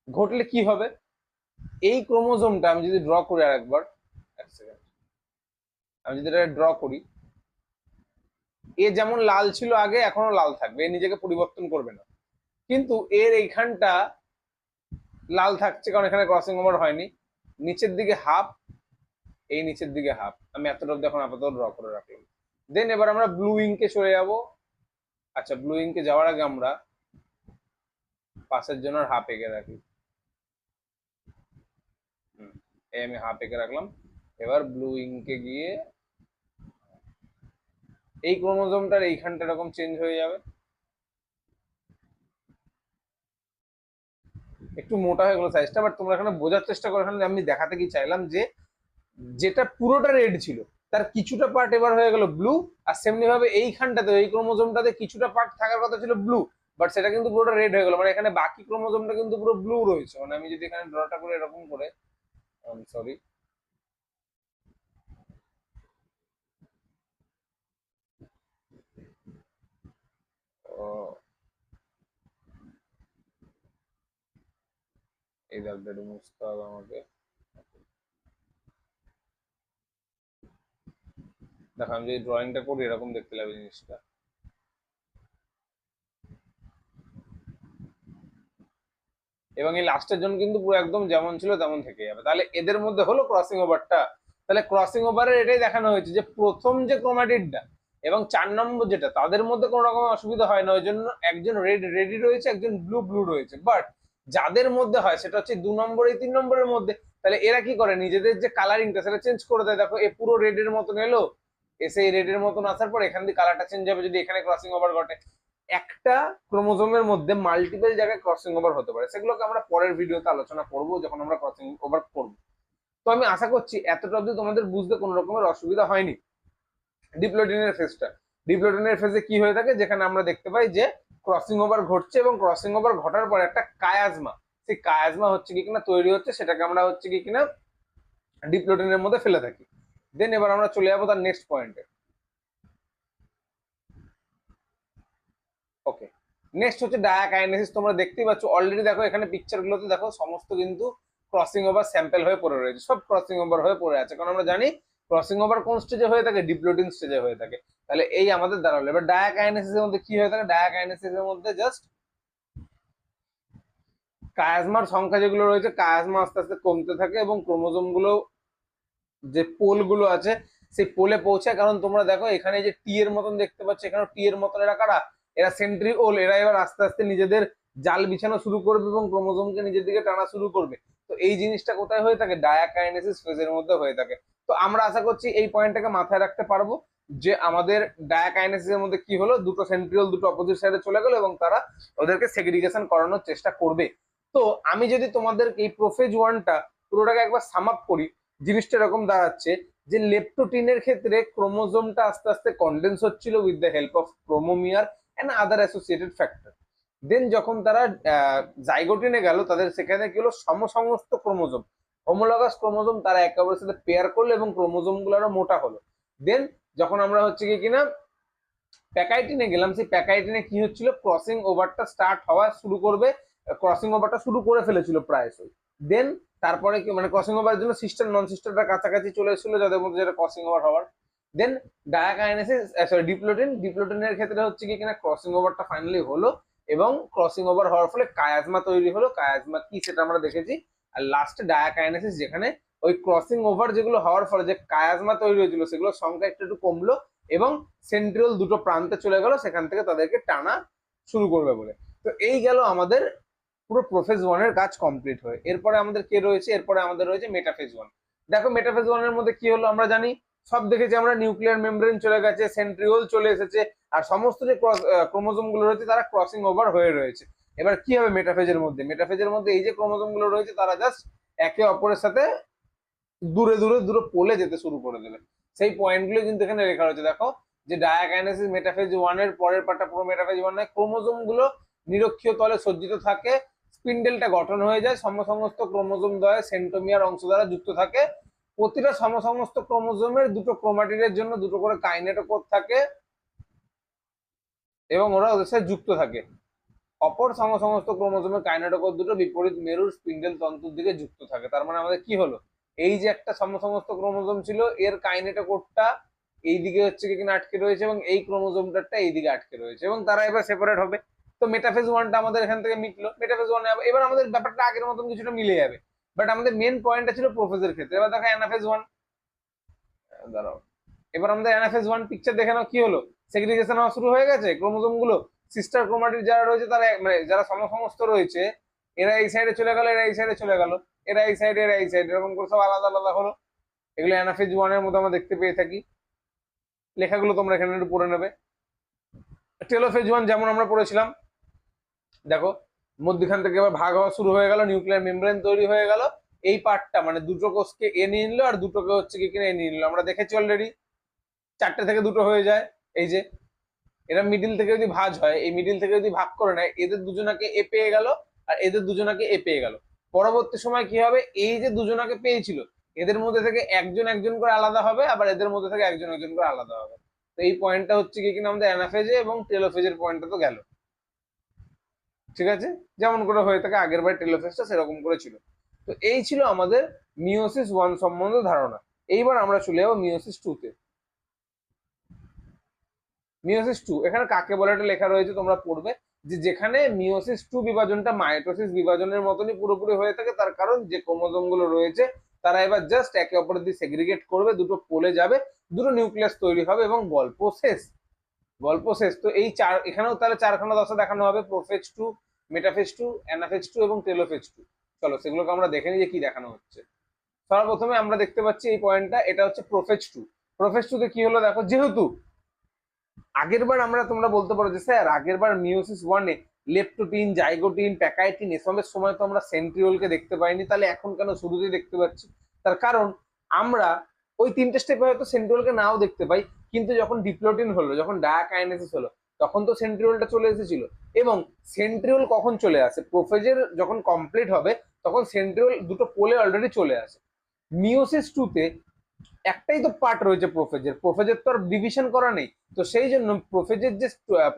ঘটলে কি হবে, এই ক্রোমোজোমটা আমি যদি ড্র করি আরেকবার, এক সেকেন্ড, আমি যদি এটা ড্র করি, এ যেমন লাল ছিল আগে এখনো লাল থাকবে, এ নিজেকে পরিবর্তন করবে না, কিন্তু এর এইখানটা লাল থাকছে কারণ এখানে ক্রসিং ওভার হয়নি, নিচের দিকে হাফ, এই নিচের দিকে হাফ। আমি এতটা এখন আপাতত ড্র করে রাখলাম। দেন এবার আমরা ব্লু ইঙ্কে চলে যাব। আচ্ছা ব্লু ইঙ্কে যাওয়ার আগে আমরা পাশের জন্য হাফ এঁকে রাখি, এই আমি হাফ এঁকে রাখলাম। এবার ব্লু ইঙ্কে গিয়ে এই ক্রোমোজোমটার এইখানটা এরকম চেঞ্জ হয়ে যাবে, একটু মোটা হয়ে গেল সাইজটা, বাট তোমরা এখানে বোঝার চেষ্টা করো, এখানে আমি দেখাতে কি চাইলাম যে যেটা পুরোটা রেড ছিল তার কিছুটা পার্ট এবার হয়ে গেল ব্লু, আর সেমনি ভাবে এইখানটাতে এই ক্রোমোজোমটাতে কিছুটা পার্ট থাকার কথা ছিল ব্লু, বাট সেটা কিন্তু পুরোটা রেড হয়ে গেল, মানে এখানে বাকি ক্রোমোজোমটা কিন্তু পুরো ব্লু রয়েছে। মানে আমি যদি এখানে ড্রটা করে এরকম করে, সরি, এই দাগটা একটু মুছতে হবে আমাকে। দেখো আমি যদি ড্রয়িংটা করি এরকম দেখতে লাগবে জিনিসটা, এবং এই লাস্টের জন্য কিন্তু পুরো একদম যেমন ছিল তেমন থেকে যাবে। তাহলে এদের মধ্যে হলো ক্রসিং ওভারটা। তাহলে ক্রসিং ওভারের এটাই দেখানো হয়েছে যে প্রথম যে ক্রোমাটিডটা এবং 4 নম্বর যেটা, তাদের মধ্যে কোনো রকম অসুবিধা হয় না, ওই জন্য একজন রেডি রয়েছে, একজন ব্লু রয়েছে। বাট যাদের মধ্যে হয় সেটা হচ্ছে 2 নম্বর এই 3 নম্বরের মধ্যে। তাহলে এরা কি করে, নিজেদের যে কালারিংটা সেটা চেঞ্জ করে দেয়। দেখো এ পুরো রেডের মতন এলো, এসে এই রেডের মতন আসার পর এখান দিয়ে কালারটা চেঞ্জ হবে যদি এখানে ক্রসিং ওভার ঘটে। একটা ক্রোমোজোমের মধ্যে মাল্টিপল জায়গায় ক্রসিং ওভার হতে পারে, সেগুলোকে আমরা পরের ভিডিওতে আলোচনা করব যখন আমরা ক্রসিং ওভার করব। তো আমি আশা করছি এতটা অবধি তোমাদের বুঝতে কোনো রকমের অসুবিধা হয়নি। ডিপ্লোডিনের ফেজটা, ডিপ্লোডিনের ফেজে কি হয়ে থাকে, যেখানে আমরা দেখতে পাই যে ক্রসিং ওভার ঘটছে এবং ক্রসিং ওভার ঘটার পর একটা কায়াজমা, সেই কায়াজমা হচ্ছে কি কিনা তৈরি হচ্ছে, সেটাকে আমরা হচ্ছে কি কিনা ডিপ্লোডিনের মধ্যে ফেলে থাকি। দেন এবার আমরা চলে যাবো তার নেক্সট পয়েন্টে। ওকে, নেক্সট হচ্ছে ডায়াকাইনেসিস। তোমরা দেখতেই পাচ্ছ অলরেডি, দেখো এখানে পিকচার গুলোতে দেখো সমস্ত কিন্তু ক্রসিং ওভার স্যাম্পল হয়ে পড়ে রয়েছে, সব ক্রসিং ওভার হয়ে পড়ে আছে, কারণ আমরা জানি ক্রসিং ওভার কোন স্টেজে হয়ে থাকে, ডিপ্লোডিন স্টেজে হয়ে থাকে। তাহলে এই আমাদের দাঁড়ালো। এবার ডায়াকাইনেসিসের মধ্যে কি হয়ে থাকে, ডায়াকাইনেসিসের মধ্যে জাস্ট কায়াজমার সংখ্যা যেগুলো রয়েছে, কায়াজমা আস্তে আস্তে কমতে থাকে এবং ক্রোমোজোম গুলো যে পোল গুলো আছে সেই পোলে পৌঁছায়। কারণ তোমরা দেখো এখানে যে টি এর মতন দেখতে পাচ্ছ, এখানে টি এর মতন এরা কারা, এরা সেন্ট্রিওল, এরা এবার আস্তে আস্তে নিজেদের জাল বিছানো শুরু করবে এবং ক্রোমোজোমকে নিজের দিকে টানা শুরু করবে। তো এই জিনিসটা কোথায় হয়ে থাকে? ডায়াকাইনেসিস ফেজের মধ্যে হয়ে থাকে। তো আমরা আশা করছি এই পয়েন্টটাকে মাথায় রাখতে পারবো যে আমাদের ডায়াকাইনেসিসের মধ্যে কি হলো, দুটো সেন্ট্রিওল দুটো অপোজিট সাইডে চলে গেল এবং তারা ওদেরকে সেগ্রিগেশন করানোর চেষ্টা করবে। তো আমি যদি তোমাদের এই প্রোফেজ ওয়ানটা পুরোটাকে একবার সাম আপ করি, জিনিসটা এরকম দাঁড়াচ্ছে যে লেপটোটিনের ক্ষেত্রে ক্রোমোজোমটা আস্তে আস্তে কন্ডেন্স হচ্ছিল with the help of chromomere and other associated factor. Then যখন তারা জাইগোটিনে গেল, তাদের সেখানে কি হলো, সমস্ত ক্রোমোজোম, হোমোলগাস ক্রোমোজোম তারা একে অপরের সাথে পেয়ার করলো এবং ক্রোমোজোম গুলো আরো মোটা হলো। দেন যখন আমরা হচ্ছে কি কিনা প্যাকাইটিনে গেলাম, সেই প্যাকাইটিনে কি হচ্ছিল, ক্রসিং ওভারটা স্টার্ট হওয়া শুরু করবে, ক্রসিং ওভারটা শুরু করে ফেলেছিল প্রায়শই। দেন তারপরে কি মানে ক্রসিং ওভারের জন্য সিস্টার নন সিস্টারটা কাছাকাছি চলে এসেছিল, যাদের মধ্যে যেটা ক্রসিং ওভার হওয়ার। দেন ডায়াকাইনেসিস সরি ডিপ্লোটিনের ক্ষেত্রে হচ্ছে কি কিনা ক্রসিং ওভারটা ফাইনালি হলো এবং ক্রসিং ওভার হওয়ার ফলে কায়াজমা তৈরি হলো। কায়াজমা কি সেটা আমরা দেখেছি। আর লাস্টে ডায়াকাইনেসিস, যেখানে ওই ক্রসিং ওভার যেগুলো হওয়ার ফলে যে কায়াজমা তৈরি হয়েছিল সেগুলোর সংখ্যা একটু একটু কমলো এবং সেন্ট্রিওল দুটো প্রান্তে চলে গেল, সেখান থেকে তাদেরকে টানা শুরু করবে বলে। তো এই গেল আমাদের পুরো প্রোফেজ ওয়ানের কাজ কমপ্লিট হয়ে। এরপরে আমাদের কে রয়েছে? এরপরে আমাদের রয়েছে মেটাফেজ ওয়ান। দেখো মেটাফেজ ওয়ানের মধ্যে কি হলো আমরা জানি, সব দেখেছি আমরা, নিউক্লিয়ার মেমব্রেন চলে গেছে, সেন্ট্রিওল চলে এসেছে, আর সমস্ত যে ক্রোমোজোম গুলো রয়েছে তারা ক্রসিং ওভার হয়ে রয়েছে। এবার কি হবে মেটাফেজের মধ্যে? মেটাফেজের মধ্যে এই যে ক্রোমোজোম গুলো রয়েছে তারা জাস্ট একে অপরের সাথে দূরে দূরে দূরে পোলে যেতে শুরু করে দেবে। সেই পয়েন্টগুলো কিন্তু এখানে লেখা রয়েছে। দেখো যে ডায়াকাইনেসিস মেটাফেজ ওয়ানের পরের পার্টটা পুরো মেটাফেজ ওয়ান নয়, ক্রোমোজোম গুলো নিরক্ষীয় তলে সজ্জিত থাকে, স্পিন্ডেলটা গঠন হয়ে যায়, সমস্ত ক্রোমোজোম দ্বয় সেন্ট্রোমিয়ার অংশ দ্বারা যুক্ত থাকে। প্রতিটা সমস্ত ক্রোমোজোমের দুটো ক্রোমাটিডের জন্য দুটো করে কাইনেটোকোর থাকে এবং ওরা ওদের সাথে যুক্ত থাকে। অপর সমস্ত ক্রোমোজোমের কাইনেটোকোর দুটো বিপরীত মেরুর স্পিন্ডেল তন্তুর দিকে যুক্ত থাকে। তার মানে আমাদের কি হলো, এই যে একটা সমস্ত ক্রোমোজোম ছিল, এর কাইনেটোকোরটা এই দিকে হচ্ছে কিনা আটকে রয়েছে এবং এই ক্রোমোজোমটা এই দিকে আটকে রয়েছে এবং তারা এবার সেপারেট হবে। তো মেটাফেজ ওয়ানটা আমাদের এখান থেকে মিটলো। মেটাফেজ ওয়ানে এবার আমাদের ব্যাপারটা আগের মতন কিছুটা মিলে যাবে, বাট আমাদের মেন পয়েন্টটা ছিল প্রোফেজের ক্ষেত্রে। এবার দেখো অ্যানাফেজ ওয়ান, দাঁড়াও, এবার আমাদের অ্যানাফেজ ওয়ান পিকচার দেখে নাও কি হলো। সেগ্রিগেশন হওয়া শুরু হয়ে গেছে, ক্রোমোজোম গুলো সিস্টার ক্রোমাটিড যারা রয়েছে তারা মানে যারা সমস্ত রয়েছে, এরা এই সাইডে চলে গেল, এরা এই সাইডে চলে গেল, এরা এই সাইডে এরা এই সাইডে, এরকম করে সব আলাদা আলাদা হলো। এগুলো অ্যানাফেজ ওয়ানের মধ্যে আমরা দেখতে পেয়ে থাকি। লেখাগুলো তোমরা এখানে একটু পড়ে নেবে। টেলোফেজ ওয়ান যেমন আমরা পড়েছিলাম, দেখো মধ্যখান থেকে এবার ভাগ হওয়া শুরু হয়ে গেল, নিউক্লিয়ার মেমব্রেন তৈরি হয়ে গেল। এই পার্টটা মানে দুটো কোষকে এ নিয়ে নিল আর দুটোকে হচ্ছে কি কিনা এ নিয়ে নিল। আমরা দেখেছি অলরেডি চারটে থেকে দুটো হয়ে যায়। এই যে এরা মিডিল থেকে যদি ভাঁজ হয়, এই মিডিল থেকে যদি ভাগ করে নেয়, এদের দুজনাকে এ পেয়ে গেল আর এদের দুজনাকে এ পেয়ে গেল। পরবর্তী সময় কি হবে, এই যে দুজনাকে পেয়েছিল এদের মধ্যে থেকে একজন একজন করে আলাদা হবে, আবার এদের মধ্যে থেকে একজন একজন করে আলাদা হবে। তো এই পয়েন্টটা হচ্ছে কি কিনা আমাদের অ্যানাফেজে এবং টেলোফেজের পয়েন্টটা তো গেল। ঠিক আছে, যেমন করে হয়ে থাকে আগের বার টেলোফেজটা সেরকম করে ছিল। তো এই ছিল আমাদের মিওসিস ওয়ান সম্বন্ধে ধারণা। এইবার আমরা চলে যাবো মিওসিস টু তে। মিওসিস টু এখানে কাকে বলে এটা লেখা রয়েছে, তোমরা পড়বে যে যেখানে মিওসিস টু বিভাজনটা মাইটোসিস বিভাজনের মতনই পুরোপুরি হয়ে থাকে। তার কারণ যে ক্রোমোজোম গুলো রয়েছে তারা এবার জাস্ট একে অপরের দিয়ে সেগ্রিগেট করবে, দুটো পোলে যাবে, দুটো নিউক্লিয়াস তৈরি হবে এবং গল্প শেষ। গল্প শেষ। তো এই চার, এখানেও তাহলে চারখানা দশা দেখানো হবে, prophase two, metaphase two, anaphase two এবং টেলোফেজ টু। চলো সেগুলোকে আমরা দেখে নিই যে কি দেখানো হচ্ছে। সর্বপ্রথমে আমরা দেখতে পাচ্ছি এই পয়েন্টটা, এটা হচ্ছে প্রোফেজ টু। প্রোফেজ টু তে কি হলো দেখো, যেহেতু আগের বার তোমরা বলতে পারো যে স্যার আগের বার মিওসিস ওয়ানে লেপটোটিন, জাইগোটিন, প্যাকাইটিন এসবের সময় তো আমরা সেন্ট্রিওলকে দেখতে পাইনি, তাহলে এখন কেন শুরুতেই দেখতে পাচ্ছি? তার কারণ আমরা ওই তিনটে স্টেপে হয়তো সেন্ট্রিওলকে নাও দেখতে পাই, কিন্তু যখন ডিপ্লোটিন হলো, যখন ডায়াকাইনেসিস হলো, তখন তো সেন্ট্রিওলটা চলে এসেছিল। এবং সেন্ট্রিওল কখন চলে আসে? প্রোফেজের যখন কমপ্লিট হবে তখন সেন্ট্রিওল দুটো পোলে অলরেডি চলে আসে। মিওসিস টু তে একটাই তো পার্ট রয়েছে প্রোফেজের, প্রোফেজের তো আর ডিভিশন করা নেই। তো সেই জন্য প্রোফেজের যে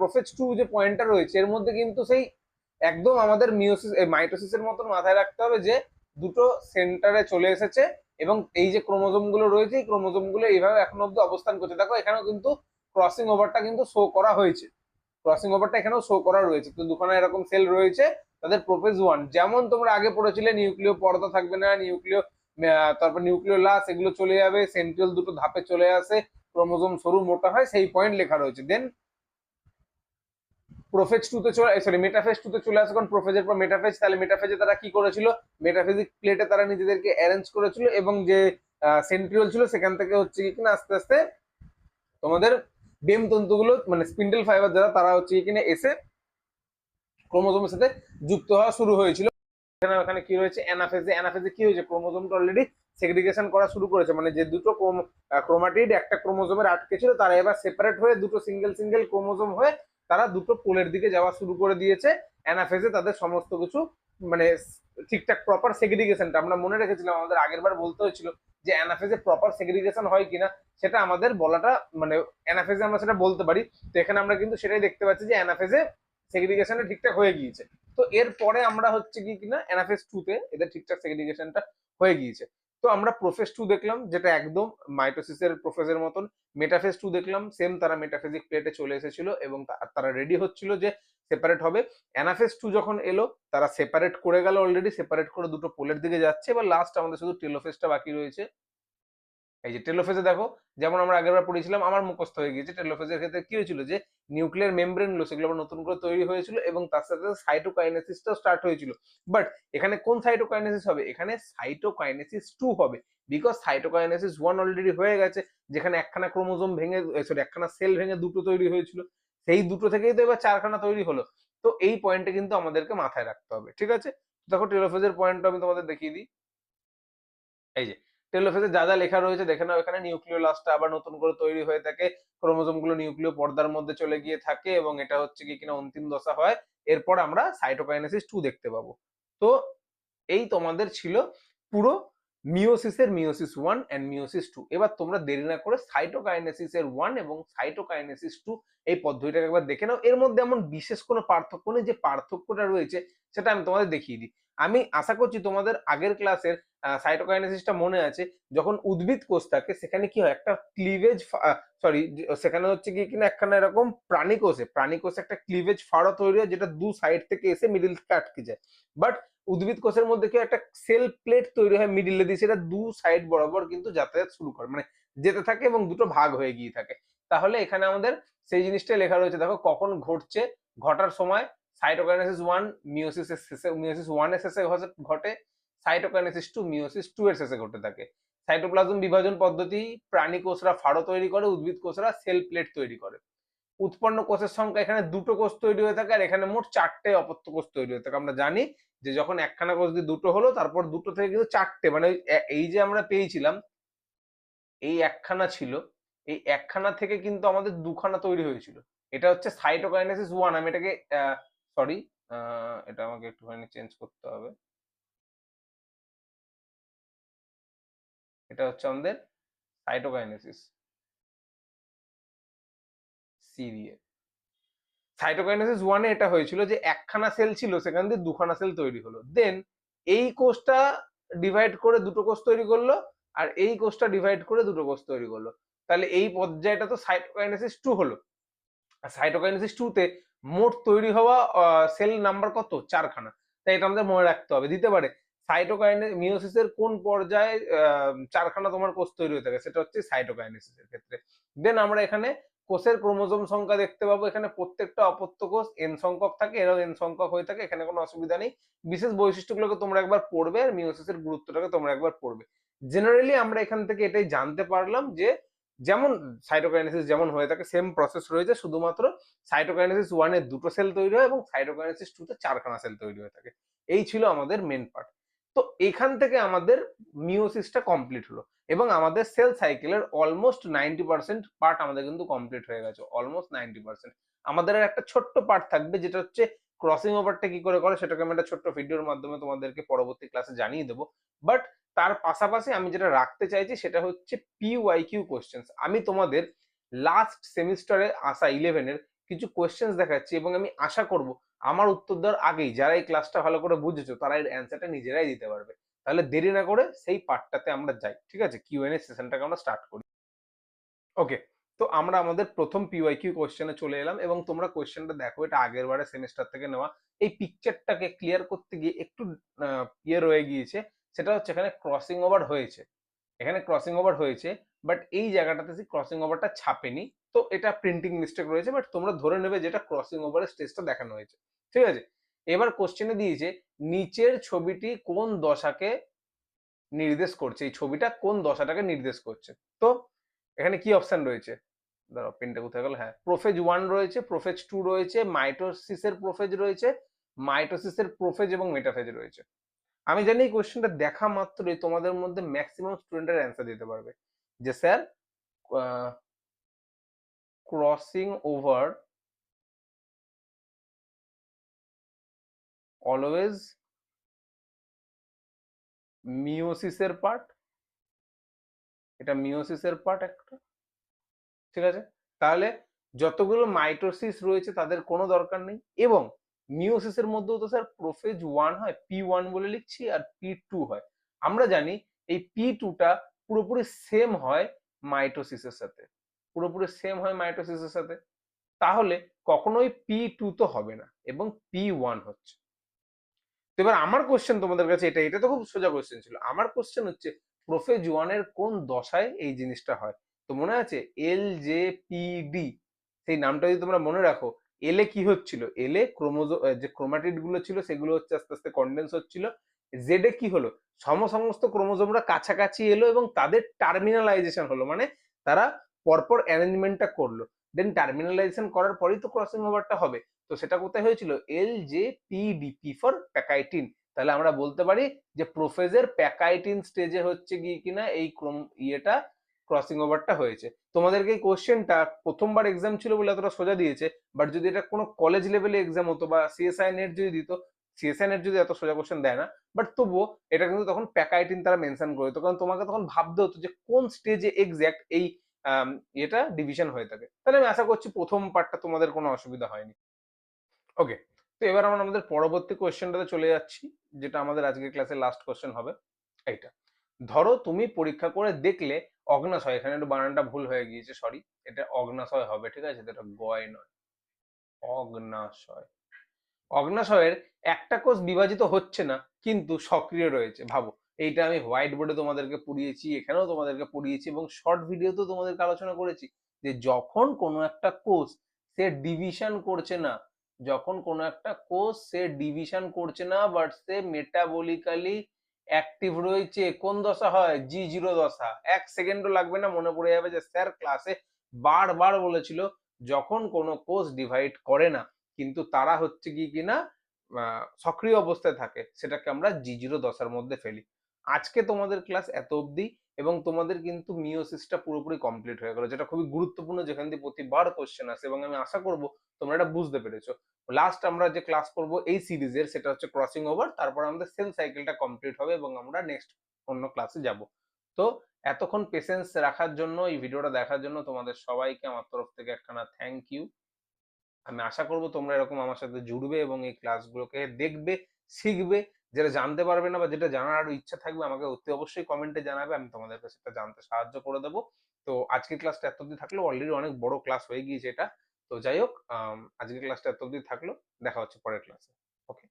প্রোফেজ টু যে পয়েন্টটা রয়েছে এর মধ্যে কিন্তু সেই একদম আমাদের মিওসিস মাইটোসিসের মতন মাথায় রাখতে হবে যে দুটো সেন্টারে চলে এসেছে এবং এই যে ক্রোমোজোম গুলো রয়েছে এই ক্রোমোজোম গুলো এইভাবে এখন অব্দি অবস্থান করছে। দেখো এখানেও কিন্তু ক্রসিং ওভারটা কিন্তু শো করা হয়েছে, ক্রসিং ওভারটা এখানেও শো করা রয়েছে। তো দুখানা এরকম সেল রয়েছে, তাদের প্রোফেজ ওয়ান। যেমন তোমরা আগে পড়েছিলে নিউক্লিয় পর্দা থাকবে না, নিউক্লিয় তারপর নিউক্লিওলাস এগুলো চলে যাবে, সেন্ট্রিওল দুটো ধাপে চলে আসে, ক্রোমোজোম সরু মোটা হয়, সেই পয়েন্ট লেখা রয়েছে। দেন প্রোফেজ টুতে মেটাফেজ টুতে চলে আসে, কারণ প্রোফেজের পর মেটাফেজ, তাহলে মেটাফেজে তারা কি করেছিল, মেটাফেজিক প্লেটে তারা নিজেদেরকে অ্যারেঞ্জ করেছিল এবং যে সেন্ট্রিওল ছিল সেখান থেকে হচ্ছে কি কিনা আস্তে আস্তে তোমাদের বেম তন্তুগুলো মানে স্পিন্ডেল ফাইবার যারা তারা হচ্ছে কি কিনা এসে ক্রোমোজোমের সাথে যুক্ত হওয়া শুরু হয়েছিল। এখানে কি রয়েছে, অ্যানাফেজে কি হয়েছে, ক্রোমোজোমটা অলরেডি সেগ্রিগেশন করা শুরু করেছে, মানে যে দুটো ক্রোমাটিড একটা ক্রোমোজোমের আটকে ছিল তারা এবার সেপারেট হয়ে দুটো সিঙ্গেল সিঙ্গেল ক্রোমোজোম হয়ে তারা দুটো পোলের দিকে যাওয়া শুরু করে দিয়েছে। অ্যানাফেজে তাদের সমস্ত কিছু মানে ঠিকঠাক প্রপার সেগ্রিগেশনটা আমরা মনে রেখেছিলাম, আমাদের আগের বার বলতে হয়েছিল যে অ্যানাফেজে প্রপার সেগ্রিগেশন হয় কিনা সেটা আমাদের বলাটা মানে অ্যানাফেজে আমরা সেটা বলতে পারি। তো এখানে আমরা কিন্তু সেটাই দেখতে পাচ্ছি যে অ্যানাফেজে সেগ্রিগেশনটা ঠিকঠাক হয়ে গিয়েছে। তো এরপরে আমরা হচ্ছে কি কিনা অ্যানাফেজ 2 তে এদের ঠিকঠাক সেগ্রিগেশনটা হয়ে গিয়েছে। তো আমরা প্রোফেজ 2 দেখলাম যেটা একদম মাইটোসিসের প্রোফেজের মতন। মেটাফেজ 2 দেখলাম সেম, তারা মেটাফেজিক প্লেটে চলে এসেছিল এবং তারা রেডি হচ্ছিল যে সেপারেট হবে। অ্যানাফেজ 2 যখন এলো তারা সেপারেট করে গেল, অলরেডি সেপারেট করে দুটো পোলের দিকে যাচ্ছে। এবার লাস্ট আমাদের শুধু টেলোফেজটা বাকি রয়েছে। এই যে টেলোফেজে দেখো, যেমন আমরা আগেরবার পড়েছিলাম, আমার মুখস্থ হয়ে গিয়েছে, টেলোফেজের ক্ষেত্রে কি হয়েছিল যে নিউক্লিয়ার মেমব্রেন গুলো সেগুলো আবার নতুন করে তৈরি হয়েছিল এবং তার সাথে সাইটোকাইনেসিসটাও স্টার্ট হয়েছিল। বাট এখানে কোন সাইটোকাইনেসিস হবে, এখানে সাইটোকাইনেসিস 2 হবে, বিকজ সাইটোকাইনেসিস 1 অলরেডি হয়ে গেছে, যেখানে একখানা ক্রোমোজোম ভেঙে একখানা সেল ভেঙে দুটো তৈরি হয়েছিল, সেই দুটো থেকেই তো এবার চারখানা তৈরি হলো। তো এই পয়েন্টে কিন্তু আমাদেরকে মাথায় রাখতে হবে, ঠিক আছে। দেখো টেলোফেজের পয়েন্টটা আমি তোমাদের দেখিয়ে দিই। এই যে টেলোফেজে যা যা লেখা রয়েছে দেখে নাও, এখানে নিউক্লিওলাসটা আবার নতুন করে তৈরি হয়ে থাকে, ক্রোমোজোম গুলো নিউক্লিয় পর্দার মধ্যে চলে গিয়ে থাকে এবং এটা হচ্ছে কি কিনা অন্তিম দশা হয়। এরপর আমরা সাইটোকাইনেসিস 2 দেখতে পাবো। তো এই তোমাদের ছিল পুরো মিওসিস 1 এন্ড মিওসিস 2। এবার তোমরা দেরি না করে সাইটোকাইনেসিস এর 1 এবং সাইটোকাইনেসিস 2 এই পদ্ধতিটাকে একবার দেখে নাও। এর মধ্যে এমন বিশেষ কোনো পার্থক্য নেই, যে পার্থক্যটা রয়েছে সেটা আমি তোমাদের দেখিয়ে দিই। আমি আশা করছি তোমাদের আগের ক্লাসের সাইটোকাইনেসিসটা মনে আছে। যখন উদ্ভিদ কোষ থাকে সেখানে কি হয়, একটা ক্লিভেজ সেখানে হচ্ছে কি কিনা একখানা এরকম প্রাণীকোষে একটা ক্লিভেজ ফাড়া তৈরি হয়, যেটা দু সাইড থেকে এসে মিডিল থেকে আটকে যায়। বাট উদ্ভিদ কোষের মধ্যে কি একটা সেল প্লেট তৈরি হয় মিডিলে দিয়ে, সেটা দু সাইড বরাবর কিন্তু যাতায়াত শুরু করে, মানে যেতে থাকে এবং দুটো ভাগ হয়ে গিয়ে থাকে। তাহলে এখানে আমাদের সেই জিনিসটাই লেখা রয়েছে, দেখো কখন ঘটছে, ঘটার সময় সাইটোকাইনেসিস 1 মিওসিস এর শেষে, মিওসিস 1 এর শেষে ঘটে, সাইটোকাইনেসিস 2 মিওসিস 2 এর শেষে ঘটে থাকে। সাইটোপ্লাজম বিভাজন পদ্ধতি, প্রাণী কোষরা ফাড়ো তৈরি করে, উদ্ভিদ কোষরা সেল প্লেট তৈরি করে। উৎপন্ন কোষের সংখ্যা, এখানে দুটো কোষ তৈরি হয়ে থাকে আর এখানে মোট 4টে অপত্য কোষ তৈরি হয়ে থাকে। আমরা জানি যে যখন একখানা কোষ দিয়ে দুটো হলো তারপর দুটো থেকে কিন্তু 4টে, মানে এই যে আমরা পেয়েছিলাম এই একখানা ছিল, এই একখানা থেকে কিন্তু আমাদের দুখানা তৈরি হয়েছিল। এটা হচ্ছে সাইটোকাইনেসিস 1। আমি এটাকে সরি, এটা আমাকে একটুখানি চেঞ্জ করতে হবে। এটা হচ্ছে আমাদের সাইটোকাইনেসিস সি দিয়ে। সাইটোকাইনেসিস 1 এ এটা হয়েছিল যে একখানা সেল ছিল সেখান দিয়ে দুখানা সেল তৈরি হলো, দেন এই কোষটা ডিভাইড করে দুটো কোষ তৈরি করলো আর এই কোষটা ডিভাইড করে দুটো কোষ তৈরি করলো। তাহলে এই পর্যায়টা তো সাইটোকাইনেসিস 2 হলো। আর সাইটোকাইনেসিস 2 তে মোট তৈরি হওয়া সেল নাম্বার কত, 4খানা। তাই এটা আমাদের মনে রাখতে হবে। দিতে পারে মিওসিসের কোন পর্যায়ে 4খানা তোমার কোষ তৈরি হয়ে থাকে, সেটা হচ্ছে সাইটোকাইনেসিসের ক্ষেত্রে। দেন আমরা এখানে কোষের ক্রোমোজোম সংখ্যা দেখতে পাবো, এখানে প্রত্যেকটা অপত্য কোষ n সংখ্যক থাকে, এরাও n সংখ্যক হয়ে থাকে, এখানে কোনো অসুবিধা নেই। বিশেষ বৈশিষ্ট্যগুলোকে তোমরা একবার পড়বে আর মিওসিসের গুরুত্বটাকে তোমরা একবার পড়বে। জেনারেলি আমরা এখান থেকে এটাই জানতে পারলাম যে যেমন সাইটোকাইনেসিস যেমন হয়ে থাকে সেম প্রসেস রয়েছে, শুধুমাত্র সাইটোকাইনেসিস 1 এ দুটো সেল তৈরি হয় এবং সাইটোকাইনেসিস 2 তে 4খানা সেল তৈরি হয়ে থাকে। এই ছিল আমাদের মেন পার্ট। তো এখান থেকে আমাদের মিওসিসটা কমপ্লিট হলো এবং আমাদের সেল সাইকেলের অলমোস্ট 90% পার্ট আমাদের কিন্তু কমপ্লিট হয়ে গেছে, অলমোস্ট 90%। আমাদের আর একটা ছোট্ট পার্ট থাকবে, যেটা হচ্ছে ক্রসিং ওভারটা কি করে সেটাকে আমি একটা ছোট্ট ভিডিওর মাধ্যমে তোমাদেরকে পরবর্তী ক্লাসে জানিয়ে দেবো। বাট তার পাশাপাশি আমি যেটা রাখতে চাইছি সেটা হচ্ছে পিওয়াইকিউ কোশ্চেন্স। আমি তোমাদের লাস্ট সেমিস্টারে আসা 11 এর কিছু কোশ্চেন্স দেখাচ্ছি এবং আমি আশা করব আমার উত্তর দেওয়ার আগেই যারা এই ক্লাসটা ভালো করে বুঝেছো তারা এর অ্যান্সারটা নিজেরাই দিতে পারবে। তাহলে দেরি না করে সেই পার্টটাতে আমরা যাই, ঠিক আছে। কিউএনএ সেশনটাকে আমরা স্টার্ট করি। ওকে, তো আমরা আমাদের প্রথম পিওয়াইকিউ কোশ্চেনে চলে এলাম এবং তোমরা কোশ্চেনটা দেখো, এটা আগের বারের সেমিস্টার থেকে নেওয়া। এই পিকচারটাকে ক্লিয়ার করতে গিয়ে একটু ইয়ে রয়ে গিয়েছে, সেটা হচ্ছে এখানে ক্রসিং ওভার হয়েছে। এখানে ক্রসিং ওভার হয়েছে, বাট এই জায়গাটাতে ক্রসিং ওভারটা ছাপেনি। তো এটা প্রিন্টিং মিস্টেক রয়েছে, বাট তোমরা ধরে নেবে যেটা ক্রসিং ওভারের স্টেজটা দেখানো হয়েছে। ঠিক আছে, এবার কোশ্চেনে দিয়েছে নিচের ছবিটি কোন দশাকে নির্দেশ করছে, এই ছবিটা কোন দশাটাকে নির্দেশ করছে। তো এখানে কি অপশন রয়েছে, দাঁড়াও পেনটা কোথায় গেল, হ্যাঁ প্রোফেজ 1 রয়েছে, প্রোফেজ 2 রয়েছে, মাইটোসিসের প্রোফেজ রয়েছে, মাইটোসিসের প্রোফেজ এবং মেটাফেজ রয়েছে। আমি জানি এই কোশ্চেনটা দেখা মাত্রই তোমাদের মধ্যে ম্যাক্সিমাম স্টুডেন্টের অ্যান্সার দিতে পারবে যে স্যার ক্রসিং ওভার অলওয়েজ মিওসিসের পার্ট, এটা মিওসিসের পার্ট একটা। ঠিক আছে, তাহলে যতগুলো মাইটোসিস রয়েছে তাদের কোনো দরকার নেই, এবং মিওসিসের মধ্যেও তো স্যার প্রোফেজ 1 হয়, P1 বলে লিখছি, আর P2 হয়। আমরা জানি এই P2টা পুরোপুরি সেম হয় মাইটোসিসের সাথে, পুরোপুরি সেম হয় মাইটোসিসের সাথে। তাহলে কখনোই P2 তো হবে না, এবং P1 হচ্ছে। তো এবার আমার কোশ্চেন তোমাদের কাছে এটা, এটা তো খুব সোজা কোশ্চেন ছিল। আমার কোশ্চেন হচ্ছে প্রোফেজ 1 এর কোন দশায় এই জিনিসটা হয়। তো মনে আছে LJPD, সেই নামটা যদি তোমরা মনে রাখো, এলে কি হচ্ছিল, এলে যে ক্রোমাটিড গুলো ছিল সেগুলো হচ্ছে আস্তে আস্তে কন্ডেন্স হচ্ছিল। জেডে কি হলো, সমস্ত ক্রোমোজোমরা কাছাকাছি এলো এবং তাদের টার্মিনালাইজেশন হলো, মানে তারা পরপর অ্যারেঞ্জমেন্টটা করলো। দেন টার্মিনালাইজেশন করার পরেই তো ক্রসিং ওভারটা হবে। তো সেটা কোথায় হয়েছিল, LJPD, পি ফর প্যাকাইটিন। তাহলে আমরা বলতে পারি যে প্রোফেজের প্যাকাইটিন স্টেজে হচ্ছে কি কিনা এই ইয়েটা ক্রসিং ওভারটা হয়েছে। তোমাদেরকে এই কোশ্চেনটা প্রথমবার এক্সাম ছিল বলে এতটা সোজা দিয়েছে, বাট যদি এটা কোনো কলেজ লেভেলে এক্সাম হতো বা সিএসআই নেট যদি দিত, সিএসআই নেট যদি এত সোজা কোশ্চেন দেয় না, বাট তবুও এটা কিন্তু তখন প্যাকাইটিন তারা মেনশন করে দিত, কারণ তোমাকে তখন ভাবতে হতো যে কোন স্টেজে এক্স্যাক্ট এই এটা ডিভিশন হয়ে থাকে। তাহলে আমি আশা করছি প্রথম পার্টটা তোমাদের কোনো অসুবিধা হয়নি। ওকে, তো এবার আমরা আমাদের পরবর্তী কোয়েশ্চেনটাতে চলে যাচ্ছি, যেটা আমাদের আজকের ক্লাসের লাস্ট কোয়েশ্চেন হবে। এইটা ধরো তুমি পরীক্ষা করে দেখলে অগ্নাশয়, এখানে একটু বানানটা ভুল হয়ে গিয়েছে, সরি, এটা অগ্নাশয় হবে, ঠিক আছে, এটা গয় নয়, অগ্নাশয়। অগ্নাশয়ের একটা কোষ বিভাজিত হচ্ছে না কিন্তু সক্রিয় রয়েছে। ভাবো, এইটা আমি হোয়াইট বোর্ডে তোমাদেরকে পড়িয়েছি, এখানেও তোমাদেরকে পড়িয়েছি, এবং শর্ট ভিডিওতেও তোমাদেরকে আলোচনা করেছি যে যখন কোনো একটা কোষ সে ডিভিশন করছে না, যখন কোনো একটা কোষ সে ডিভিশন করছে না বাট সে মেটাবলিক্যালি অ্যাক্টিভ রয়েছে, কোন দশা হয়, G0 দশা। এক সেকেন্ডও লাগবে না, মনে পড়ে যাবে যে স্যার ক্লাসে বারবার বলেছিল যখন কোনো কোষ ডিভাইড করে না কিন্তু তারা হচ্ছে কি কিনা সক্রিয় অবস্থায় থাকে, সেটাকে আমরা G0 দশার মধ্যে ফেলি। আজকে তোমাদের ক্লাস এত অবধি, এবং তোমাদের কিন্তু মিওসিসটা পুরোপুরি কমপ্লিট হয়ে গেল, যেটা খুবই গুরুত্বপূর্ণ, যেখান দিয়ে প্রতিবার কোশ্চেন আসে, এবং আমি আশা করব তোমরা এটা বুঝতে পেরেছো। লাস্ট আমরা যে ক্লাস করব এই সিরিজের সেটা হচ্ছে ক্রসিং ওভার, তারপর আমাদের সেল সাইকেলটা কমপ্লিট হবে এবং আমরা নেক্সট অন্য ক্লাসে যাব। তো এতক্ষণ পেশেন্স রাখার জন্য, এই ভিডিওটা দেখার জন্য তোমাদের সবাইকে আমার তরফ থেকে একখানা থ্যাংক ইউ। আমি আশা করব তোমরা এরকম আমার সাথে জুড়বে এবং এই ক্লাসগুলোকে দেখবে, শিখবে। যেটা জানতে পারবে না বা যেটা জানার আরো ইচ্ছা থাকবে আমাকে অতি অবশ্যই কমেন্টে জানাবে, আমি তোমাদেরকে সেটা জানতে সাহায্য করে দেবো। তো আজকের ক্লাসটা এত অব্দি থাকলো, অলরেডি অনেক বড় ক্লাস হয়ে গিয়েছে এটা। তো যাই হোক, আজকের ক্লাসটা এত অব্দি থাকলো, দেখা হচ্ছে পরের ক্লাসে। ওকে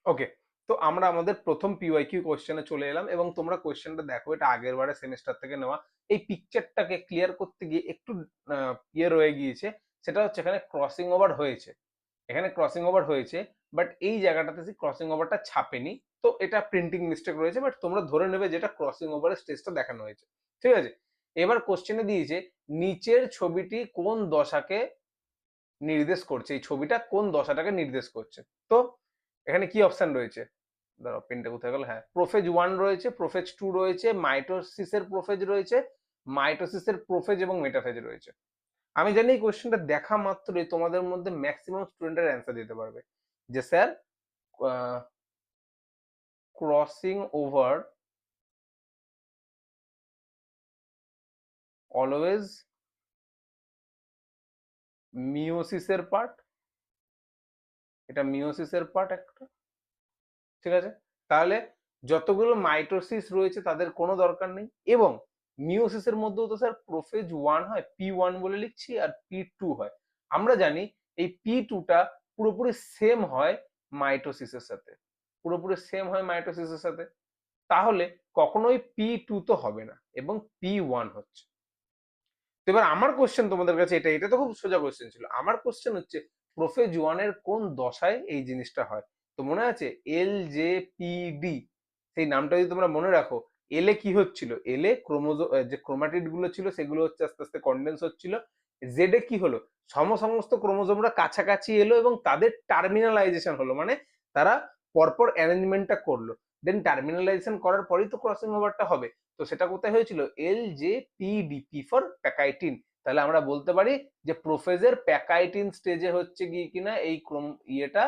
ওকে, তো আমরা আমাদের প্রথম পিওয়াইকিউ কোশ্চেনে চলে এলাম, এবং তোমরা কোশ্চেনটা দেখো, এটা আগের বারে সেমিস্টার থেকে নেওয়া। এই পিকচারটাকে ক্লিয়ার করতে গিয়ে একটু ইয়ে রয়ে গিয়েছে, সেটা হচ্ছে এখানে ক্রসিং ওভার হয়েছে, এখানে ক্রসিং ওভার হয়েছে, বাট এই জায়গাটাতে ক্রসিং ওভারটা ছাপেনি। তো এটা প্রিন্টিং মিস্টেক রয়েছে, বাট তোমরা ধরে নেবে যেটা ক্রসিং ওভারের স্টেজটা দেখানো হয়েছে। ঠিক আছে, এবার কোশ্চেনে দিয়েছে নিচের ছবিটি কোন দশাকে নির্দেশ করছে, এই ছবিটা কোন দশাটাকে নির্দেশ করছে। তো এখানে কি অপশন রয়েছে, দাঁড়াও পেনটা কোথায় গেল, হ্যাঁ প্রোফেজ 1 রয়েছে, প্রোফেজ 2 রয়েছে, মাইটোসিসের প্রোফেজ রয়েছে, মাইটোসিসের প্রোফেজ এবং মেটাফেজ রয়েছে। আমি জানি এই কোশ্চেনটা দেখা মাত্রই তোমাদের মধ্যে ম্যাক্সিমাম স্টুডেন্টের অ্যান্সার দিতে পারবে যে স্যার ক্রসিং ওভার অলওয়েজ মিওসিসের পার্ট, এটা মিওসিসের পার্ট একটা। ঠিক আছে, তাহলে যতগুলো মাইটোসিস রয়েছে তাদের কোনো দরকার নেই, এবং মিওসিসের মধ্যেও তো স্যার প্রোফেজ 1 হয়, P1 বলে লিখছি, আর P2 হয়। আমরা জানি এই P2টা পুরোপুরি সেম হয় মাইটোসিসের সাথে, পুরোপুরি সেম হয় মাইটোসিসের সাথে। তাহলে কখনোই P2 তো হবে না এবং P1 হচ্ছে। তো এবার আমার কোশ্চেন তোমাদের কাছে এটা, এটা তো খুব সোজা কোশ্চেন ছিল। আমার কোশ্চেন হচ্ছে প্রোফেজ 1 এর কোন দশায় এই জিনিসটা হয়? তো মনে আছে LJPD, সেই নামটা যদি তোমরা মনে রাখো, এলে কি হচ্ছিল? এলে যে ক্রোমাটিড গুলো ছিল সেগুলো হচ্ছে আস্তে আস্তে কন্ডেন্স হচ্ছিল। জেডে কি হলো? সমস্ত ক্রোমোজোমরা কাছাকাছি এলো এবং তাদের টার্মিনালাইজেশন হলো, মানে তারা পরপর অ্যারেঞ্জমেন্টটা করলো। দেন টার্মিনালাইজেশন করার পরেই তো ক্রসিং ওভারটা হবে। তো সেটা কোথায় হয়েছিল? LJPD, P for pachytene. তাহলে আমরা বলতে পারি যে প্রোফেজের প্যাকাইটিন স্টেজে হচ্ছে গিয়ে কিনা এই ইয়েটা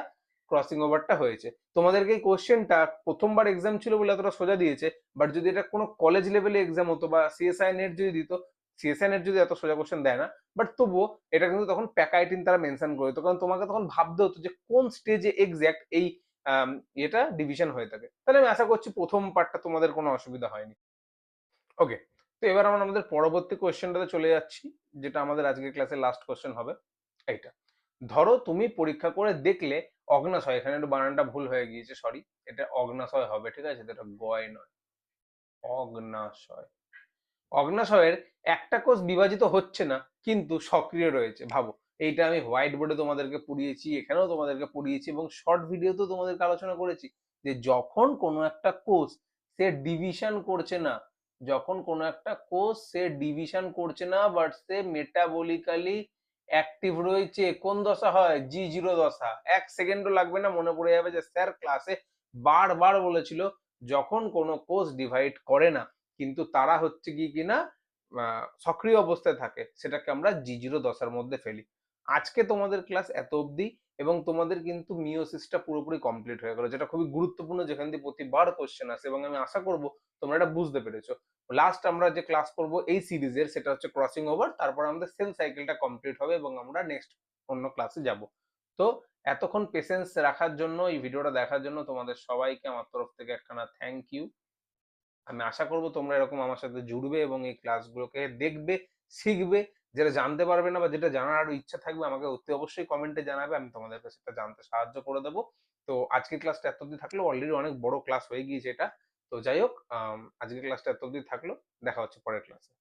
ক্রসিং ওভারটা হয়েছে। তোমাদেরকে এই কোশ্চেনটা প্রথমবার এক্সাম ছিল বলে এতটা সোজা দিয়েছে, বাট যদি এটা কোনো কলেজ লেভেলে এক্সাম হতো বা সিএসআই নেট যদি দিত, সিএসআই নেট যদি এত সোজা কোশ্চেন দেয় না, বাট তবুও এটা কিন্তু তখন প্যাকাইটিন তারা মেনশন করে দিত, কারণ তোমাকে তখন ভাবতে হতো যে কোন স্টেজে এক্স্যাক্ট এই এটা ডিভিশন হয়ে থাকে। তাহলে আমি আশা করছি প্রথম পার্টটা তোমাদের কোনো অসুবিধা হয়নি। ওকে, তো এবার আমরা আমাদের পরবর্তী কোয়েশ্চেনটাতে চলে যাচ্ছি, যেটা আমাদের আজকের ক্লাসের লাস্ট কোয়েশ্চেন হবে। এইটা ধরো তুমি পরীক্ষা করে দেখলে অগ্নাশয়, এখানে একটু বানানটা ভুল হয়ে গিয়েছে, সরি, এটা অগ্নাশয় হবে, ঠিক আছে, এটা গয় নয়, অগ্নাশয়। অগ্নাশয়ের একটা কোষ বিভাজিত হচ্ছে না কিন্তু সক্রিয় রয়েছে। ভাবো, এইটা আমি হোয়াইট বোর্ডে তোমাদেরকে পড়িয়েছি, এখানেও তোমাদেরকে পড়িয়েছি এবং শর্ট ভিডিওতেও তোমাদেরকে আলোচনা করেছি যে যখন কোনো একটা কোষ সে ডিভিশন করছে না, যখন কোনো একটা কোষ সে ডিভিশন করছে না বাট সে মেটাবলিক্যালি অ্যাক্টিভ রয়েছে, কোন দশা হয়? G0 দশা। এক সেকেন্ডও লাগবে না, মনে পড়ে যাবে যে স্যার ক্লাসে বারবার বলেছিল যখন কোনো কোষ ডিভাইড করে না কিন্তু তারা হচ্ছে কি কিনা সক্রিয় অবস্থায় থাকে, সেটাকে আমরা G0 দশার মধ্যে ফেলি। আজকে তোমাদের ক্লাস এত অবধি এবং তোমাদের কিন্তু মিওসিসটা পুরোপুরি কমপ্লিট হয়ে গেল, যেটা খুবই গুরুত্বপূর্ণ, যেখান দিয়ে প্রতিবার কোশ্চেন আসে এবং আমি আশা করব তোমরা এটা বুঝতে পেরেছো। লাস্ট আমরা যে ক্লাস করব এই সিরিজের সেটা হচ্ছে ক্রসিং ওভার, তারপর আমাদের সেল সাইকেলটা কমপ্লিট হবে এবং আমরা নেক্সট অন্য ক্লাসে যাব। তো এতক্ষণ পেশেন্স রাখার জন্য, এই ভিডিওটা দেখার জন্য তোমাদের সবাইকে আমার তরফ থেকে একখানা থ্যাংক ইউ। আমি আশা করব তোমরা এরকম আমার সাথে জুড়বে এবং এই ক্লাসগুলোকে দেখবে, শিখবে। যেটা জানতে পারবে না বা যেটা জানার আরো ইচ্ছা থাকবে আমাকে অতি অবশ্যই কমেন্টে জানাবে, আমি তোমাদেরকে সেটা জানতে সাহায্য করে দেবো। তো আজকের ক্লাসটা এত অবধি থাকলো, অলরেডি অনেক বড় ক্লাস হয়ে গিয়েছে এটা। তো যাই হোক, আজকের ক্লাসটা এত অবধি থাকলো, দেখা হচ্ছে পরের ক্লাসে।